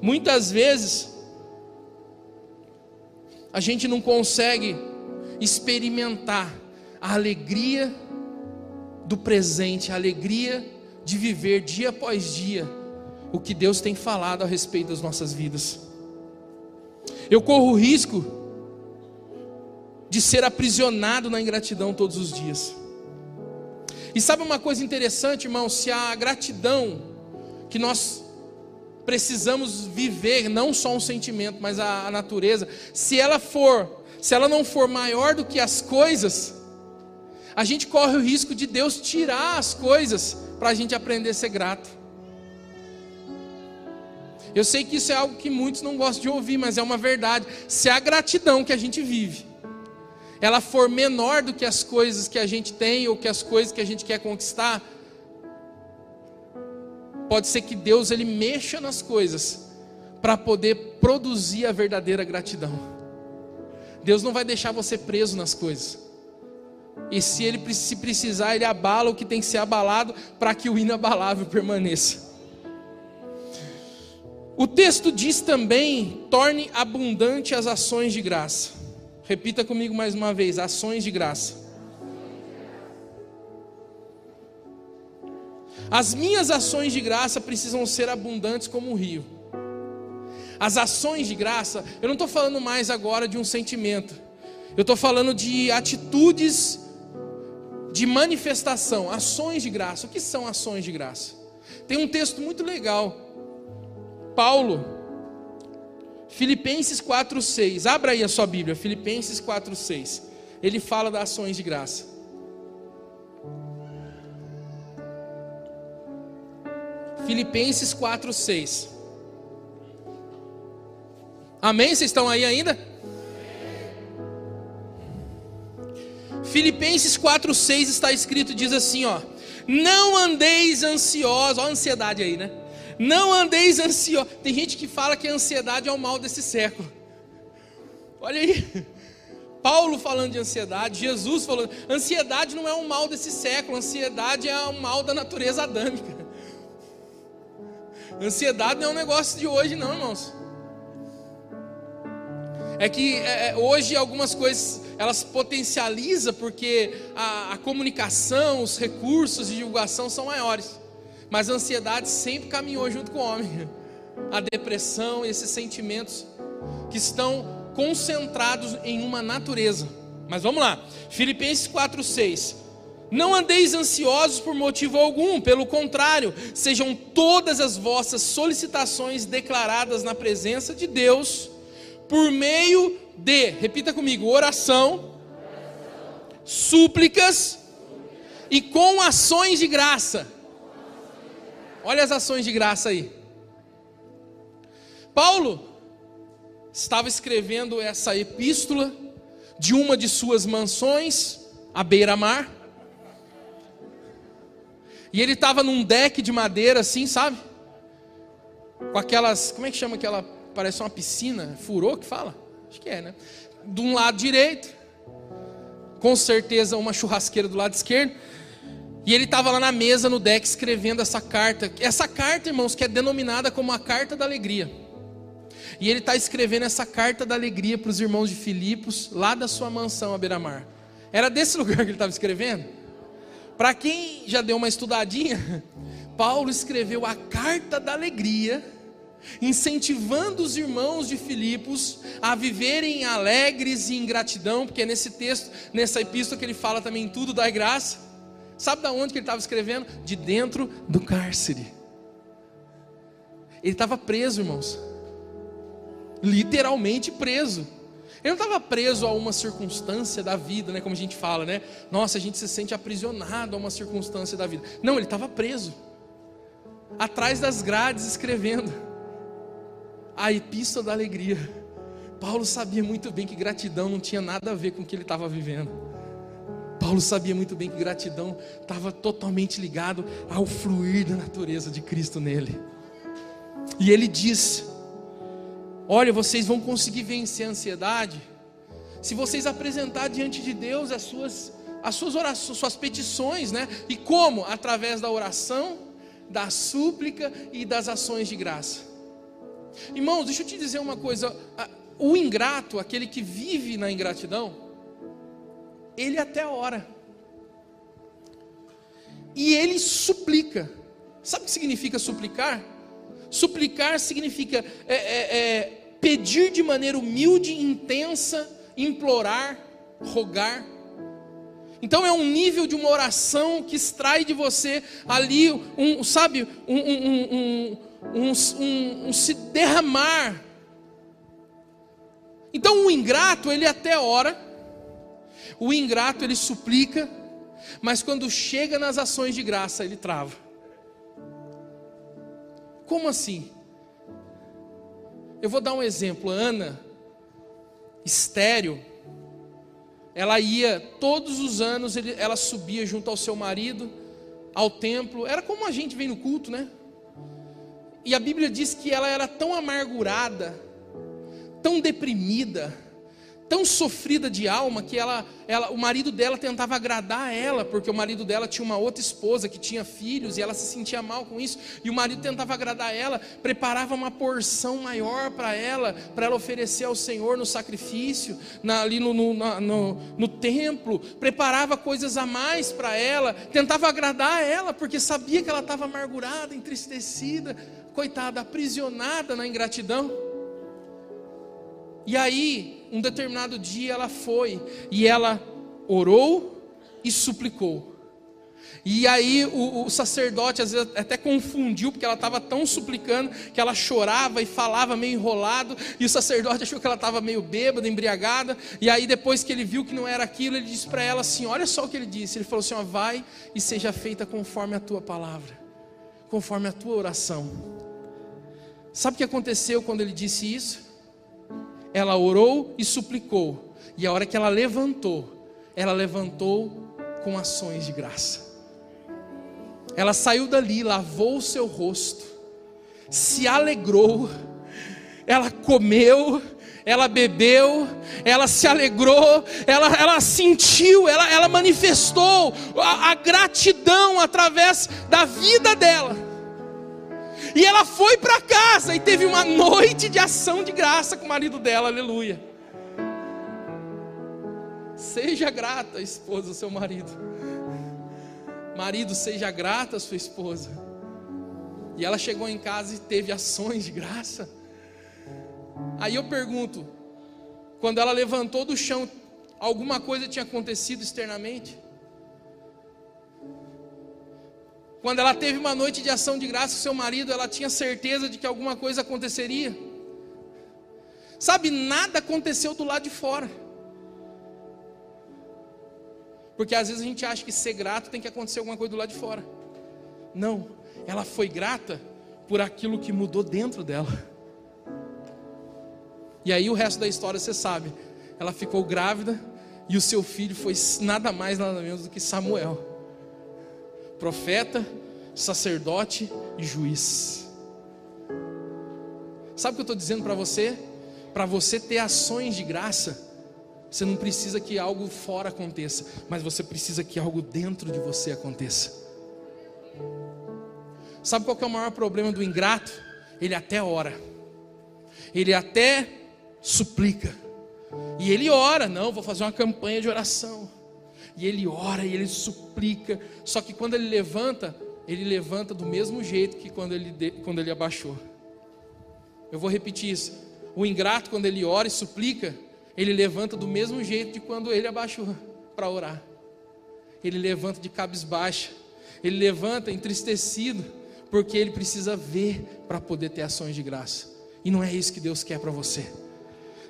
Muitas vezes a gente não consegue experimentar a alegria do presente, a alegria de viver dia após dia o que Deus tem falado a respeito das nossas vidas. Eu corro o risco de ser aprisionado na ingratidão todos os dias. E sabe uma coisa interessante, irmão? Se a gratidão que nós precisamos viver, não só um sentimento, mas a natureza, se ela não for maior do que as coisas, a gente corre o risco de Deus tirar as coisas para a gente aprender a ser grato. Eu sei que isso é algo que muitos não gostam de ouvir, mas é uma verdade. Se a gratidão que a gente vive, ela for menor do que as coisas que a gente tem, ou que as coisas que a gente quer conquistar, pode ser que Deus ele mexa nas coisas para poder produzir a verdadeira gratidão. Deus não vai deixar você preso nas coisas. E se precisar, Ele abala o que tem que ser abalado para que o inabalável permaneça. O texto diz também: torne abundante as ações de graça. Repita comigo mais uma vez: ações de graça. As minhas ações de graça precisam ser abundantes como um rio. As ações de graça, eu não estou falando mais agora de um sentimento, eu estou falando de atitudes de manifestação, ações de graça. O que são ações de graça? Tem um texto muito legal, Paulo, Filipenses 4:6, abra aí a sua Bíblia, Filipenses 4:6, ele fala das ações de graça. Filipenses 4:6. Amém? Vocês estão aí ainda? Filipenses 4:6 está escrito, diz assim, ó: não andeis ansiosos, ó a ansiedade aí, né? Não andeis ansiosos. Tem gente que fala que a ansiedade é o mal desse século. Olha aí, Paulo falando de ansiedade, Jesus falando, ansiedade não é um mal desse século, ansiedade é um mal da natureza adâmica. Ansiedade não é um negócio de hoje não, irmãos. É que hoje algumas coisas elas potencializam porque a comunicação, os recursos de divulgação são maiores. Mas a ansiedade sempre caminhou junto com o homem. A depressão, esses sentimentos que estão concentrados em uma natureza. Mas vamos lá, Filipenses 4:6. Não andeis ansiosos por motivo algum, pelo contrário, sejam todas as vossas solicitações declaradas na presença de Deus, por meio de, repita comigo, oração, súplicas e com ações de graça. Olha as ações de graça aí. Paulo estava escrevendo essa epístola de uma de suas mansões, à beira-mar. E ele estava num deck de madeira assim, sabe? Com aquelas, como é que chama aquela, parece uma piscina, furô que fala? Acho que é, né? De um lado direito, com certeza uma churrasqueira do lado esquerdo. E ele estava lá na mesa, no deck, escrevendo essa carta. Essa carta, irmãos, que é denominada como a Carta da Alegria. E ele está escrevendo essa Carta da Alegria para os irmãos de Filipos, lá da sua mansão à beira-mar. Era desse lugar que ele estava escrevendo? Para quem já deu uma estudadinha, Paulo escreveu a Carta da Alegria, incentivando os irmãos de Filipos a viverem alegres e em gratidão, porque nesse texto, nessa epístola que ele fala também tudo dai graça. Sabe de onde que ele estava escrevendo? De dentro do cárcere. Ele estava preso, irmãos. Literalmente preso. Ele não estava preso a uma circunstância da vida, né? Como a gente fala, né? Nossa, a gente se sente aprisionado a uma circunstância da vida. Não, ele estava preso. Atrás das grades escrevendo a Epístola da Alegria. Paulo sabia muito bem que gratidão não tinha nada a ver com o que ele estava vivendo. Paulo sabia muito bem que gratidão estava totalmente ligado ao fluir da natureza de Cristo nele. E ele diz: olha, vocês vão conseguir vencer a ansiedade se vocês apresentar diante de Deus as suas orações, suas petições, né? E como? Através da oração, da súplica e das ações de graça. Irmãos, deixa eu te dizer uma coisa. O ingrato, aquele que vive na ingratidão, ele até ora. E ele suplica. Sabe o que significa suplicar? Suplicar significa pedir de maneira humilde, intensa, implorar, rogar. Então é um nível de uma oração que extrai de você ali um se derramar. Então o ingrato, ele até ora, o ingrato ele suplica, mas quando chega nas ações de graça ele trava. Como assim? Eu vou dar um exemplo. Ana, estéril, ela ia todos os anos, ela subia junto ao seu marido ao templo. Era como a gente vem no culto, né? E a Bíblia diz que ela era tão amargurada, tão deprimida, tão sofrida de alma, que o marido dela tentava agradar a ela, porque o marido dela tinha uma outra esposa que tinha filhos, e ela se sentia mal com isso, e o marido tentava agradar ela, preparava uma porção maior para ela oferecer ao Senhor no sacrifício, ali no templo, preparava coisas a mais para ela, tentava agradar a ela, porque sabia que ela estava amargurada, entristecida, coitada, aprisionada na ingratidão. E aí, um determinado dia ela foi, e ela orou e suplicou. E aí o sacerdote às vezes até confundiu, porque ela estava tão suplicando, que ela chorava e falava meio enrolado, e o sacerdote achou que ela estava meio bêbada, embriagada. E aí depois que ele viu que não era aquilo, ele disse para ela assim, olha só o que ele disse, ele falou assim, vai e seja feita conforme a tua palavra, conforme a tua oração. Sabe o que aconteceu quando ele disse isso? Ela orou e suplicou, e a hora que ela levantou com ações de graça. Ela saiu dali, lavou o seu rosto, se alegrou, ela comeu, ela bebeu, ela se alegrou, ela sentiu, ela manifestou a gratidão através da vida dela. E ela foi para casa e teve uma noite de ação de graça com o marido dela, aleluia. Seja grata, esposa, ao seu marido. Marido, seja grata à sua esposa. E ela chegou em casa e teve ações de graça. Aí eu pergunto, quando ela levantou do chão, alguma coisa tinha acontecido externamente? Quando ela teve uma noite de ação de graça com seu marido, ela tinha certeza de que alguma coisa aconteceria? Sabe, nada aconteceu do lado de fora. Porque às vezes a gente acha que ser grato tem que acontecer alguma coisa do lado de fora. Não, ela foi grata por aquilo que mudou dentro dela. E aí o resto da história você sabe. Ela ficou grávida e o seu filho foi nada mais, nada menos do que Samuel. Profeta, sacerdote e juiz. Sabe o que eu estou dizendo para você? Para você ter ações de graça, você não precisa que algo fora aconteça, mas você precisa que algo dentro de você aconteça. Sabe qual que é o maior problema do ingrato? Ele até ora, ele até suplica, e ele ora, não, vou fazer uma campanha de oração, e ele ora, e ele suplica, só que quando ele levanta do mesmo jeito que quando ele abaixou. Eu vou repetir isso. O ingrato, quando ele ora e suplica, ele levanta do mesmo jeito de quando ele abaixou para orar. Ele levanta de cabisbaixa, ele levanta entristecido, porque ele precisa ver para poder ter ações de graça. E não é isso que Deus quer para você.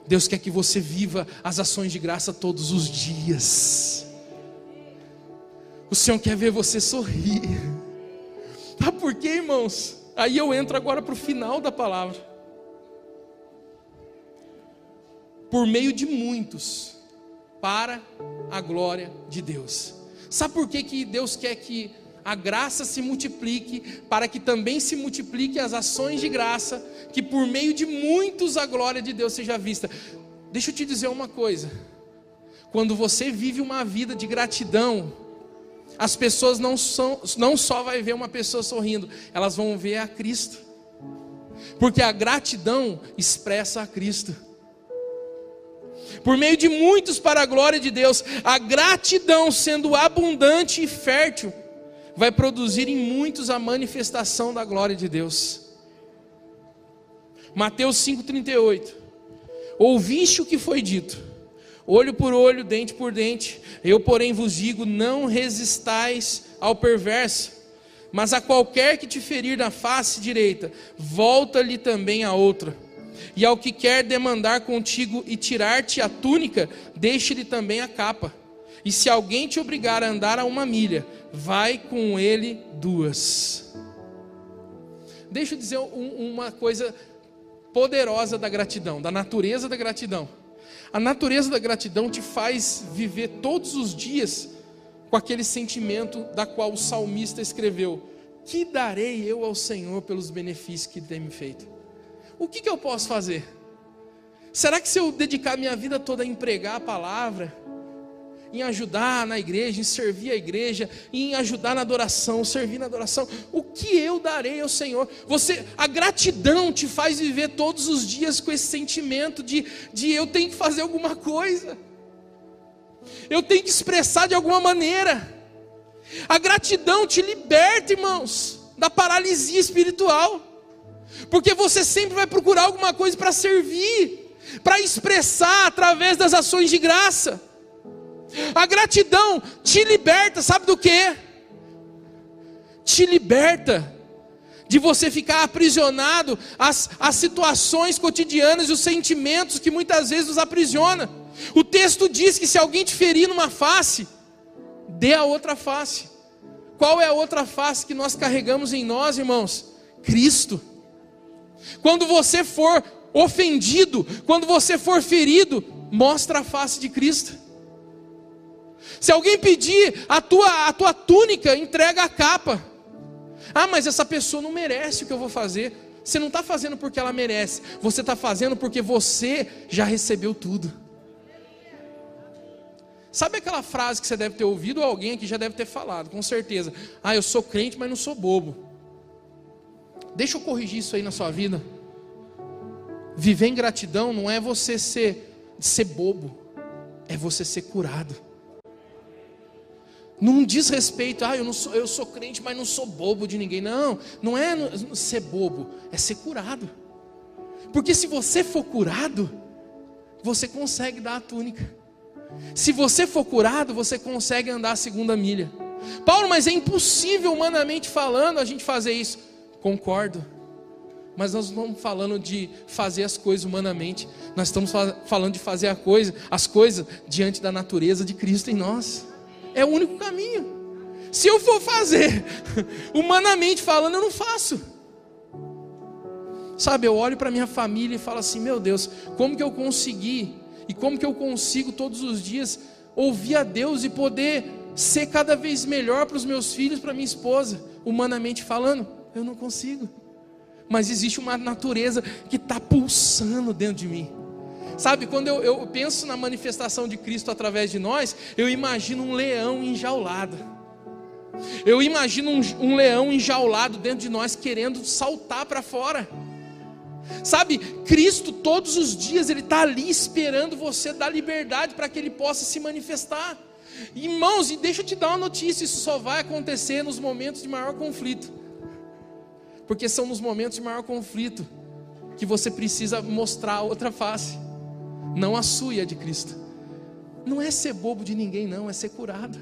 Deus quer que você viva as ações de graça todos os dias. O Senhor quer ver você sorrir. Sabe por quê, irmãos? Aí eu entro agora para o final da palavra. Por meio de muitos, para a glória de Deus. Sabe por que Deus quer que a graça se multiplique? Para que também se multiplique as ações de graça, que por meio de muitos a glória de Deus seja vista. Deixa eu te dizer uma coisa. Quando você vive uma vida de gratidão, as pessoas não só vai ver uma pessoa sorrindo, elas vão ver a Cristo. Porque a gratidão expressa a Cristo. Por meio de muitos para a glória de Deus, a gratidão sendo abundante e fértil, vai produzir em muitos a manifestação da glória de Deus. Mateus 5,38. Ouviste o que foi dito, olho por olho, dente por dente. Eu porém vos digo, não resistais ao perverso, mas a qualquer que te ferir na face direita, volta-lhe também a outra. E ao que quer demandar contigo e tirar-te a túnica, deixe-lhe também a capa. E se alguém te obrigar a andar a 1 milha, vai com ele 2. Deixa eu dizer uma coisa poderosa da gratidão, da natureza da gratidão. A natureza da gratidão te faz viver todos os dias com aquele sentimento da qual o salmista escreveu: que darei eu ao Senhor pelos benefícios que tem me feito? O que eu posso fazer? Será que se eu dedicar minha vida toda a empregar a palavra, em ajudar na igreja, em servir a igreja, em ajudar na adoração, servir na adoração, o que eu darei ao Senhor? A gratidão te faz viver todos os dias com esse sentimento de eu tenho que fazer alguma coisa, eu tenho que expressar de alguma maneira. A gratidão te liberta, irmãos, da paralisia espiritual, porque você sempre vai procurar alguma coisa para servir, para expressar através das ações de graça. A gratidão te liberta, sabe do quê? Te liberta de você ficar aprisionado às situações cotidianas e os sentimentos que muitas vezes nos aprisionam. O texto diz que se alguém te ferir numa face, dê a outra face. Qual é a outra face que nós carregamos em nós, irmãos? Cristo. Quando você for ofendido, quando você for ferido, mostra a face de Cristo. Se alguém pedir a tua túnica, entrega a capa. Ah, mas essa pessoa não merece o que eu vou fazer. Você não está fazendo porque ela merece, você está fazendo porque você já recebeu tudo. Sabe aquela frase que você deve ter ouvido, ou alguém aqui já deve ter falado, com certeza: ah, eu sou crente, mas não sou bobo. Deixa eu corrigir isso aí na sua vida. Viver em gratidão não é você ser bobo, é você ser curado. Não diz respeito, eu sou crente, mas não sou bobo de ninguém. Não é ser bobo, é ser curado. Porque se você for curado, você consegue dar a túnica. Se você for curado, você consegue andar a 2ª milha. Paulo, mas é impossível humanamente falando a gente fazer isso. Concordo. Mas nós não estamos falando de fazer as coisas humanamente. Nós estamos falando de fazer as coisas diante da natureza de Cristo em nós. É o único caminho. Se eu for fazer humanamente falando, eu não faço. Sabe, eu olho para minha família e falo assim, meu Deus, como que eu consegui, e como que eu consigo todos os dias ouvir a Deus e poder ser cada vez melhor para os meus filhos, para minha esposa, humanamente falando? Eu não consigo. Mas existe uma natureza que está pulsando dentro de mim. Sabe, quando eu penso na manifestação de Cristo através de nós, eu imagino um leão enjaulado. Eu imagino um leão enjaulado dentro de nós, querendo saltar para fora. Sabe, Cristo todos os dias, Ele está ali esperando você dar liberdade para que Ele possa se manifestar. Irmãos, e deixa eu te dar uma notícia, isso só vai acontecer nos momentos de maior conflito. Porque são nos momentos de maior conflito que você precisa mostrar a outra face, não a sua e a de Cristo. Não é ser bobo de ninguém não, é ser curado.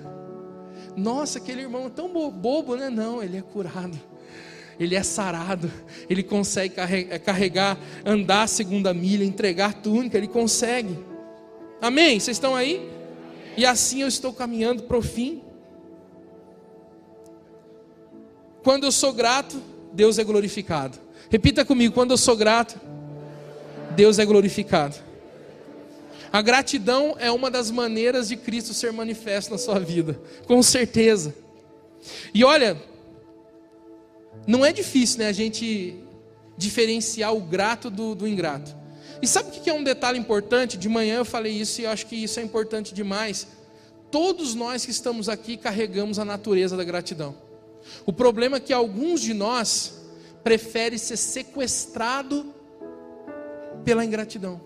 Nossa, aquele irmão é tão bobo, né? Não, ele é curado. Ele é sarado, ele consegue carregar, andar a segunda milha, entregar túnica, ele consegue. Amém? Vocês estão aí? E assim eu estou caminhando para o fim. Quando eu sou grato, Deus é glorificado. Repita comigo, quando eu sou grato, Deus é glorificado. A gratidão é uma das maneiras de Cristo ser manifesto na sua vida, com certeza. E olha, não é difícil, né, a gente diferenciar o grato do ingrato. E sabe o que é um detalhe importante? De manhã eu falei isso e eu acho que isso é importante demais. Todos nós que estamos aqui carregamos a natureza da gratidão. O problema é que alguns de nós preferem ser sequestrados pela ingratidão.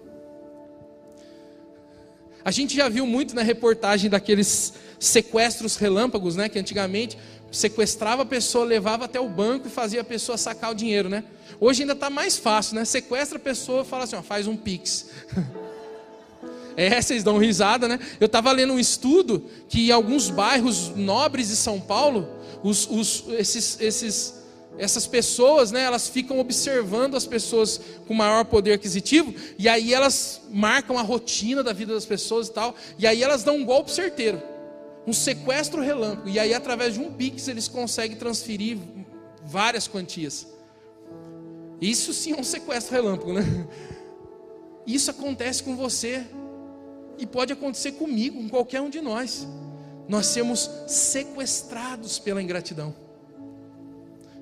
A gente já viu muito na reportagem daqueles sequestros relâmpagos, né, que antigamente sequestrava a pessoa, levava até o banco e fazia a pessoa sacar o dinheiro, né? Hoje ainda está mais fácil, né? Sequestra a pessoa e fala assim, ó, faz um Pix. Vocês dão risada, né? Eu estava lendo um estudo que em alguns bairros nobres de São Paulo, essas pessoas, né, elas ficam observando as pessoas com maior poder aquisitivo, e aí elas marcam a rotina da vida das pessoas e tal, e aí elas dão um golpe certeiro, um sequestro relâmpago, e aí através de um Pix eles conseguem transferir várias quantias. Isso sim é um sequestro relâmpago, né? Isso acontece com você, e pode acontecer comigo, com qualquer um de nós. Nós sermos sequestrados pela ingratidão.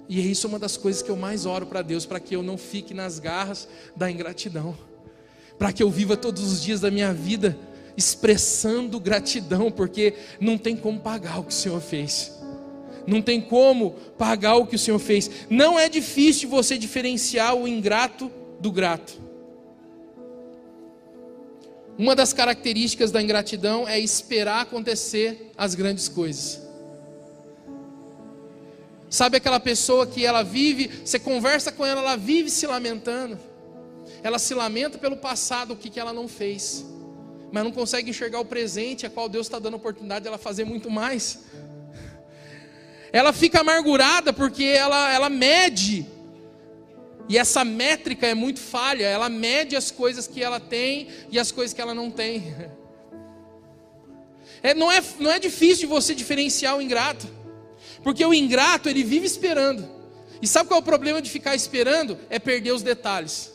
E isso é uma das coisas que eu mais oro para Deus, para que eu não fique nas garras da ingratidão, para que eu viva todos os dias da minha vida expressando gratidão, porque não tem como pagar o que o Senhor fez. Não tem como pagar o que o Senhor fez. Não é difícil você diferenciar o ingrato do grato. Uma das características da ingratidão é esperar acontecer as grandes coisas. Sabe aquela pessoa que ela vive, você conversa com ela, ela vive se lamentando. Ela se lamenta pelo passado, o que ela não fez, mas não consegue enxergar o presente, a qual Deus está dando a oportunidade de ela fazer muito mais. Ela fica amargurada porque ela mede, e essa métrica é muito falha. Ela mede as coisas que ela tem e as coisas que ela não tem. Não é difícil de você diferenciar o ingrato, porque o ingrato, ele vive esperando. E sabe qual é o problema de ficar esperando? É perder os detalhes.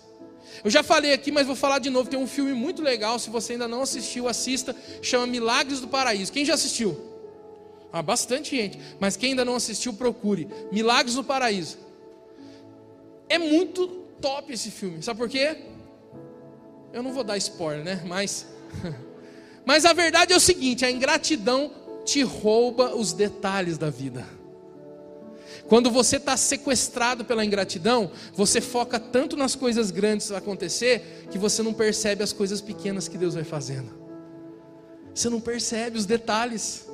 Eu já falei aqui, mas vou falar de novo. Tem um filme muito legal, se você ainda não assistiu, assista. Chama Milagres do Paraíso. Quem já assistiu? Bastante gente. Mas quem ainda não assistiu, procure Milagres do Paraíso. É muito top esse filme. Sabe por quê? Eu não vou dar spoiler, né? Mas a verdade é o seguinte: a ingratidão te rouba os detalhes da vida. Quando você está sequestrado pela ingratidão, você foca tanto nas coisas grandes que vai acontecer, que você não percebe as coisas pequenas que Deus vai fazendo. Você não percebe os detalhes.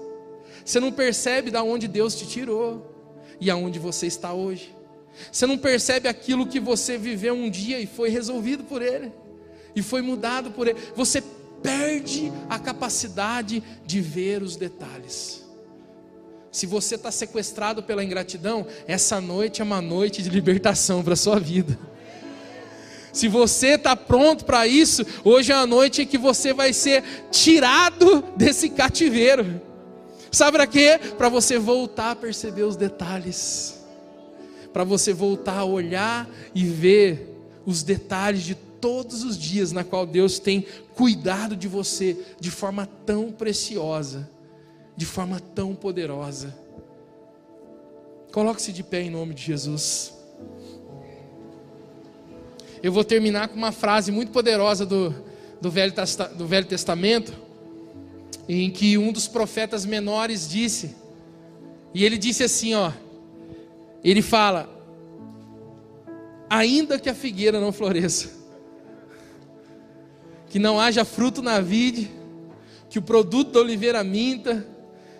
Você não percebe de onde Deus te tirou e aonde você está hoje. Você não percebe aquilo que você viveu um dia e foi resolvido por Ele, e foi mudado por Ele. Você perde a capacidade de ver os detalhes. Se você está sequestrado pela ingratidão, essa noite é uma noite de libertação para a sua vida. Se você está pronto para isso, hoje é a noite em que você vai ser tirado desse cativeiro. Sabe para quê? Para você voltar a perceber os detalhes, para você voltar a olhar e ver os detalhes de todos os dias na qual Deus tem cuidado de você de forma tão preciosa, de forma tão poderosa. Coloque-se de pé em nome de Jesus. Eu vou terminar com uma frase muito poderosa do Velho Testamento, em que um dos profetas menores disse, e ele disse assim, ele fala: ainda que a figueira não floresça, que não haja fruto na vide, que o produto da oliveira minta,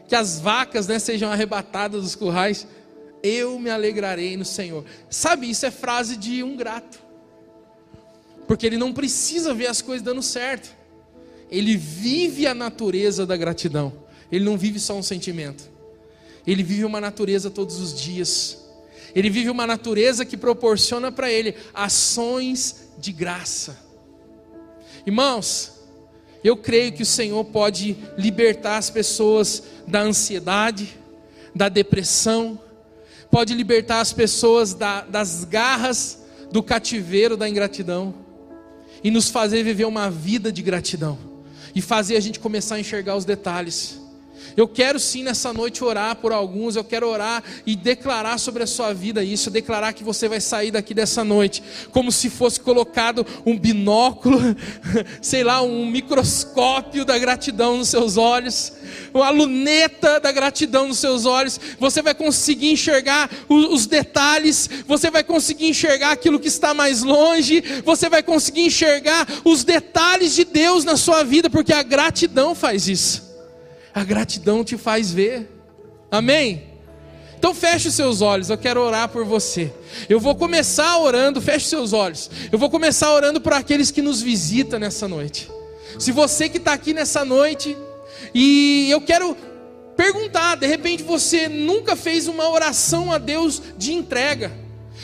que as vacas, sejam arrebatadas dos currais, eu me alegrarei no Senhor. Sabe, isso é frase de um grato, porque ele não precisa ver as coisas dando certo, ele vive a natureza da gratidão. Ele não vive só um sentimento, ele vive uma natureza todos os dias. Ele vive uma natureza que proporciona para ele ações de graça. Irmãos, eu creio que o Senhor pode libertar as pessoas da ansiedade, da depressão, pode libertar as pessoas das garras do cativeiro da ingratidão, e nos fazer viver uma vida de gratidão, e fazer a gente começar a enxergar os detalhes. Eu quero sim nessa noite orar por alguns, eu quero orar e declarar sobre a sua vida isso, declarar que você vai sair daqui dessa noite, como se fosse colocado um binóculo, sei lá, um microscópio da gratidão nos seus olhos, uma luneta da gratidão nos seus olhos. Você vai conseguir enxergar os detalhes, você vai conseguir enxergar aquilo que está mais longe, você vai conseguir enxergar os detalhes de Deus na sua vida, porque a gratidão faz isso. A gratidão te faz ver. Amém? Então feche os seus olhos, eu quero orar por você. Eu vou começar orando, feche seus olhos. Eu vou começar orando por aqueles que nos visitam nessa noite. Se você que está aqui nessa noite, e eu quero perguntar, de repente você nunca fez uma oração a Deus de entrega.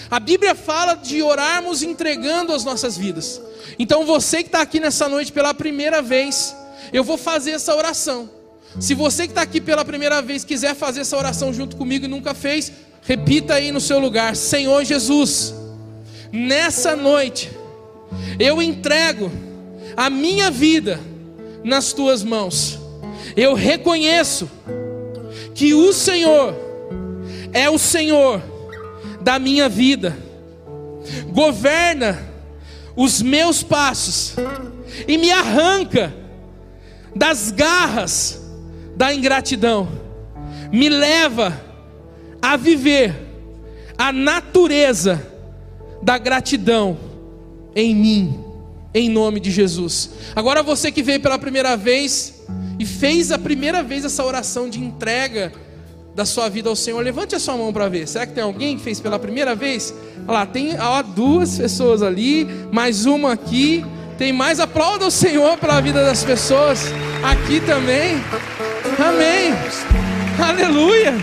A Bíblia fala de orarmos entregando as nossas vidas. Então você que está aqui nessa noite pela primeira vez, eu vou fazer essa oração. Se você que está aqui pela primeira vez quiser fazer essa oração junto comigo e nunca fez, repita aí no seu lugar: Senhor Jesus, nessa noite eu entrego a minha vida nas tuas mãos. Eu reconheço que o Senhor é o Senhor da minha vida, governa os meus passos e me arranca das garras da ingratidão, me leva a viver a natureza da gratidão em mim, em nome de Jesus. Agora você que veio pela primeira vez e fez a primeira vez essa oração de entrega da sua vida ao Senhor, levante a sua mão para ver. Será que tem alguém que fez pela primeira vez? Olha lá, tem duas pessoas ali, mais uma aqui, tem mais. Aplauda o Senhor pela vida das pessoas aqui também. Amém, aleluia.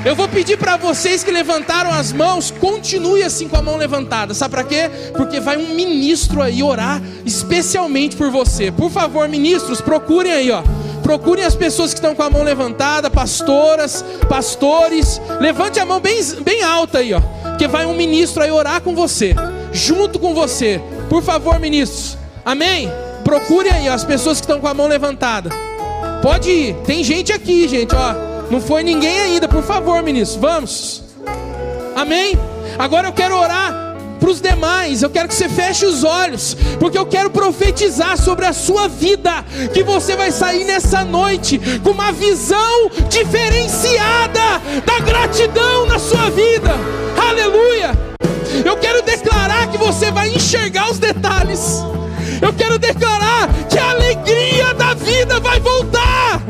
Eu vou pedir para vocês que levantaram as mãos, continue assim com a mão levantada. Sabe para quê? Porque vai um ministro aí orar especialmente por você. Por favor, ministros, procurem aí, procurem as pessoas que estão com a mão levantada, pastoras, pastores. Levante a mão bem alta aí, porque vai um ministro aí orar com você, junto com você. Por favor, ministros, amém? Procurem aí as pessoas que estão com a mão levantada. Pode ir, tem gente aqui, gente, não foi ninguém ainda. Por favor, ministro, vamos. Amém? Agora eu quero orar para os demais. Eu quero que você feche os olhos, porque eu quero profetizar sobre a sua vida, que você vai sair nessa noite com uma visão diferenciada da gratidão na sua vida. Aleluia. Eu quero declarar que você vai enxergar os detalhes. Eu quero declarar que a alegria da vida vai voltar.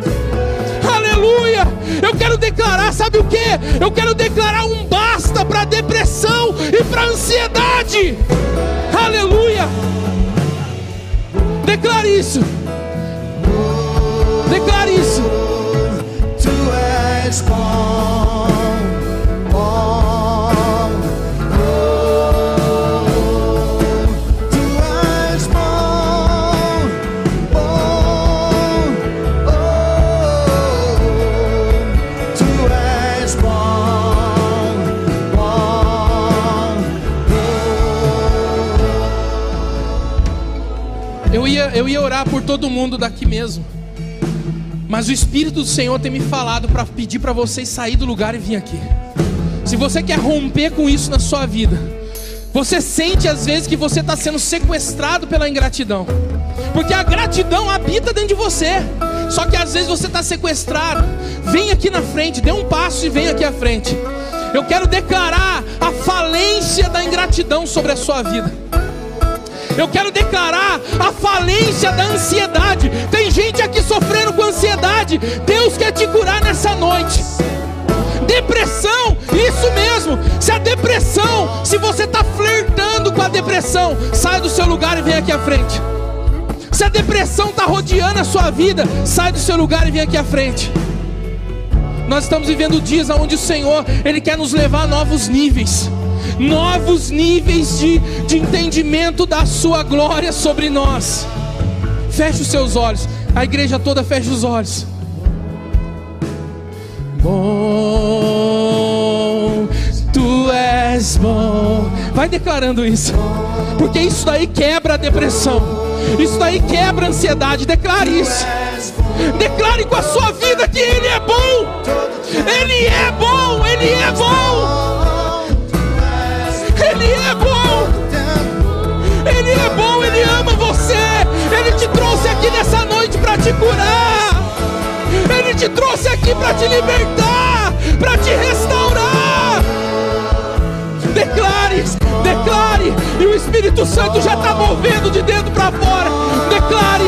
Aleluia. Eu quero declarar, sabe o que? Eu quero declarar um basta para a depressão e para a ansiedade. Aleluia. Declare isso. Declare isso. Tu és bom, bom, bom. Eu ia orar por todo mundo daqui mesmo, mas o Espírito do Senhor tem me falado para pedir para vocês sair do lugar e vir aqui. Se você quer romper com isso na sua vida, você sente às vezes que você está sendo sequestrado pela ingratidão, porque a gratidão habita dentro de você. Só que às vezes você está sequestrado. Vem aqui na frente, dê um passo e vem aqui à frente. Eu quero declarar a falência da ingratidão sobre a sua vida. Eu quero declarar a falência da ansiedade. Tem gente aqui sofrendo com ansiedade. Deus quer te curar nessa noite. Depressão, isso mesmo. Se a depressão, se você está flertando com a depressão, sai do seu lugar e vem aqui à frente. Se a depressão está rodeando a sua vida, sai do seu lugar e vem aqui à frente. Nós estamos vivendo dias onde o Senhor, Ele quer nos levar a novos níveis. Novos níveis de entendimento da sua glória sobre nós. Feche os seus olhos. A igreja toda fecha os olhos. Bom, Tu és bom. Vai declarando isso, porque isso daí quebra a depressão. Isso daí quebra a ansiedade. Declare isso. Declare com a sua vida que Ele é bom. Ele é bom. Ele é bom. Ele é bom. Ele é bom. Ele ama você. Ele te trouxe aqui nessa noite para te curar. Ele te trouxe aqui para te libertar, para te restaurar. Declare, declare. E o Espírito Santo já está movendo de dentro para fora. Declare,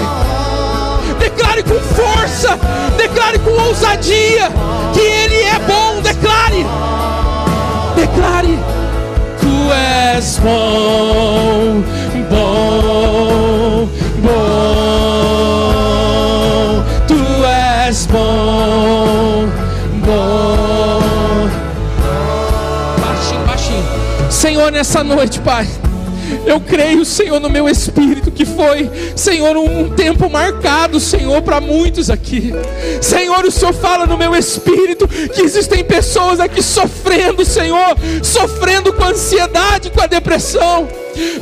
declare com força, declare com ousadia que Ele é bom. Declare, declare. Tu és bom, bom, bom. Tu és bom, bom. Baixinho, baixinho. Senhor, nessa noite, Pai, eu creio, Senhor, no meu espírito que foi, Senhor, um tempo marcado, Senhor, para muitos aqui. Senhor, o Senhor fala no meu espírito que existem pessoas aqui sofrendo, Senhor, sofrendo com a ansiedade, com a depressão.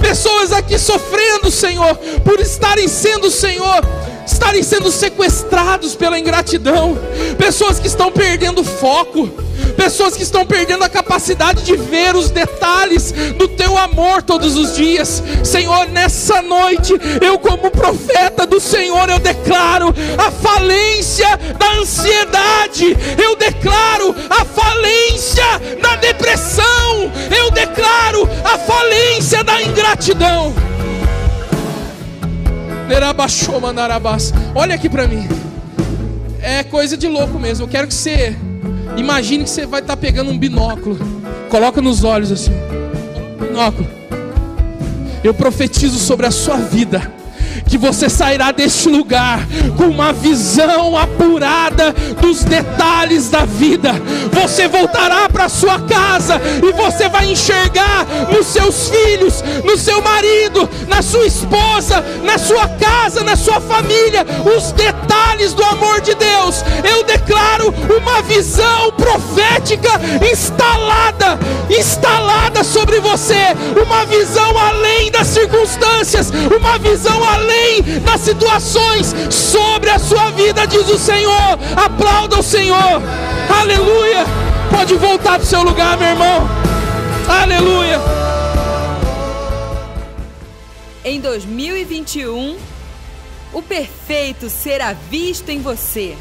Pessoas aqui sofrendo, Senhor, por estarem sendo, Senhor, estarem sendo sequestrados pela ingratidão. Pessoas que estão perdendo foco. Pessoas que estão perdendo a capacidade de ver os detalhes do Teu amor todos os dias. Senhor, nessa noite, eu como profeta do Senhor, eu declaro a falência da ansiedade. Eu declaro a falência da depressão. Eu declaro a falência da ingratidão. Olha aqui para mim. É coisa de louco mesmo. Eu quero que você imagine que você vai estar pegando um binóculo. Coloca nos olhos assim. Binóculo. Eu profetizo sobre a sua vida que você sairá deste lugar com uma visão apurada dos detalhes da vida. Você voltará para sua casa e você vai enxergar nos seus filhos, no seu marido, na sua esposa, na sua casa, na sua família, os detalhes do amor de Deus. Eu declaro uma visão profética instalada sobre você, uma visão além das circunstâncias, uma visão além das situações sobre a sua vida, diz o Senhor. Aplauda o Senhor. Aleluia. Pode voltar para o seu lugar, meu irmão. Aleluia. Em 2021, o perfeito será visto em você.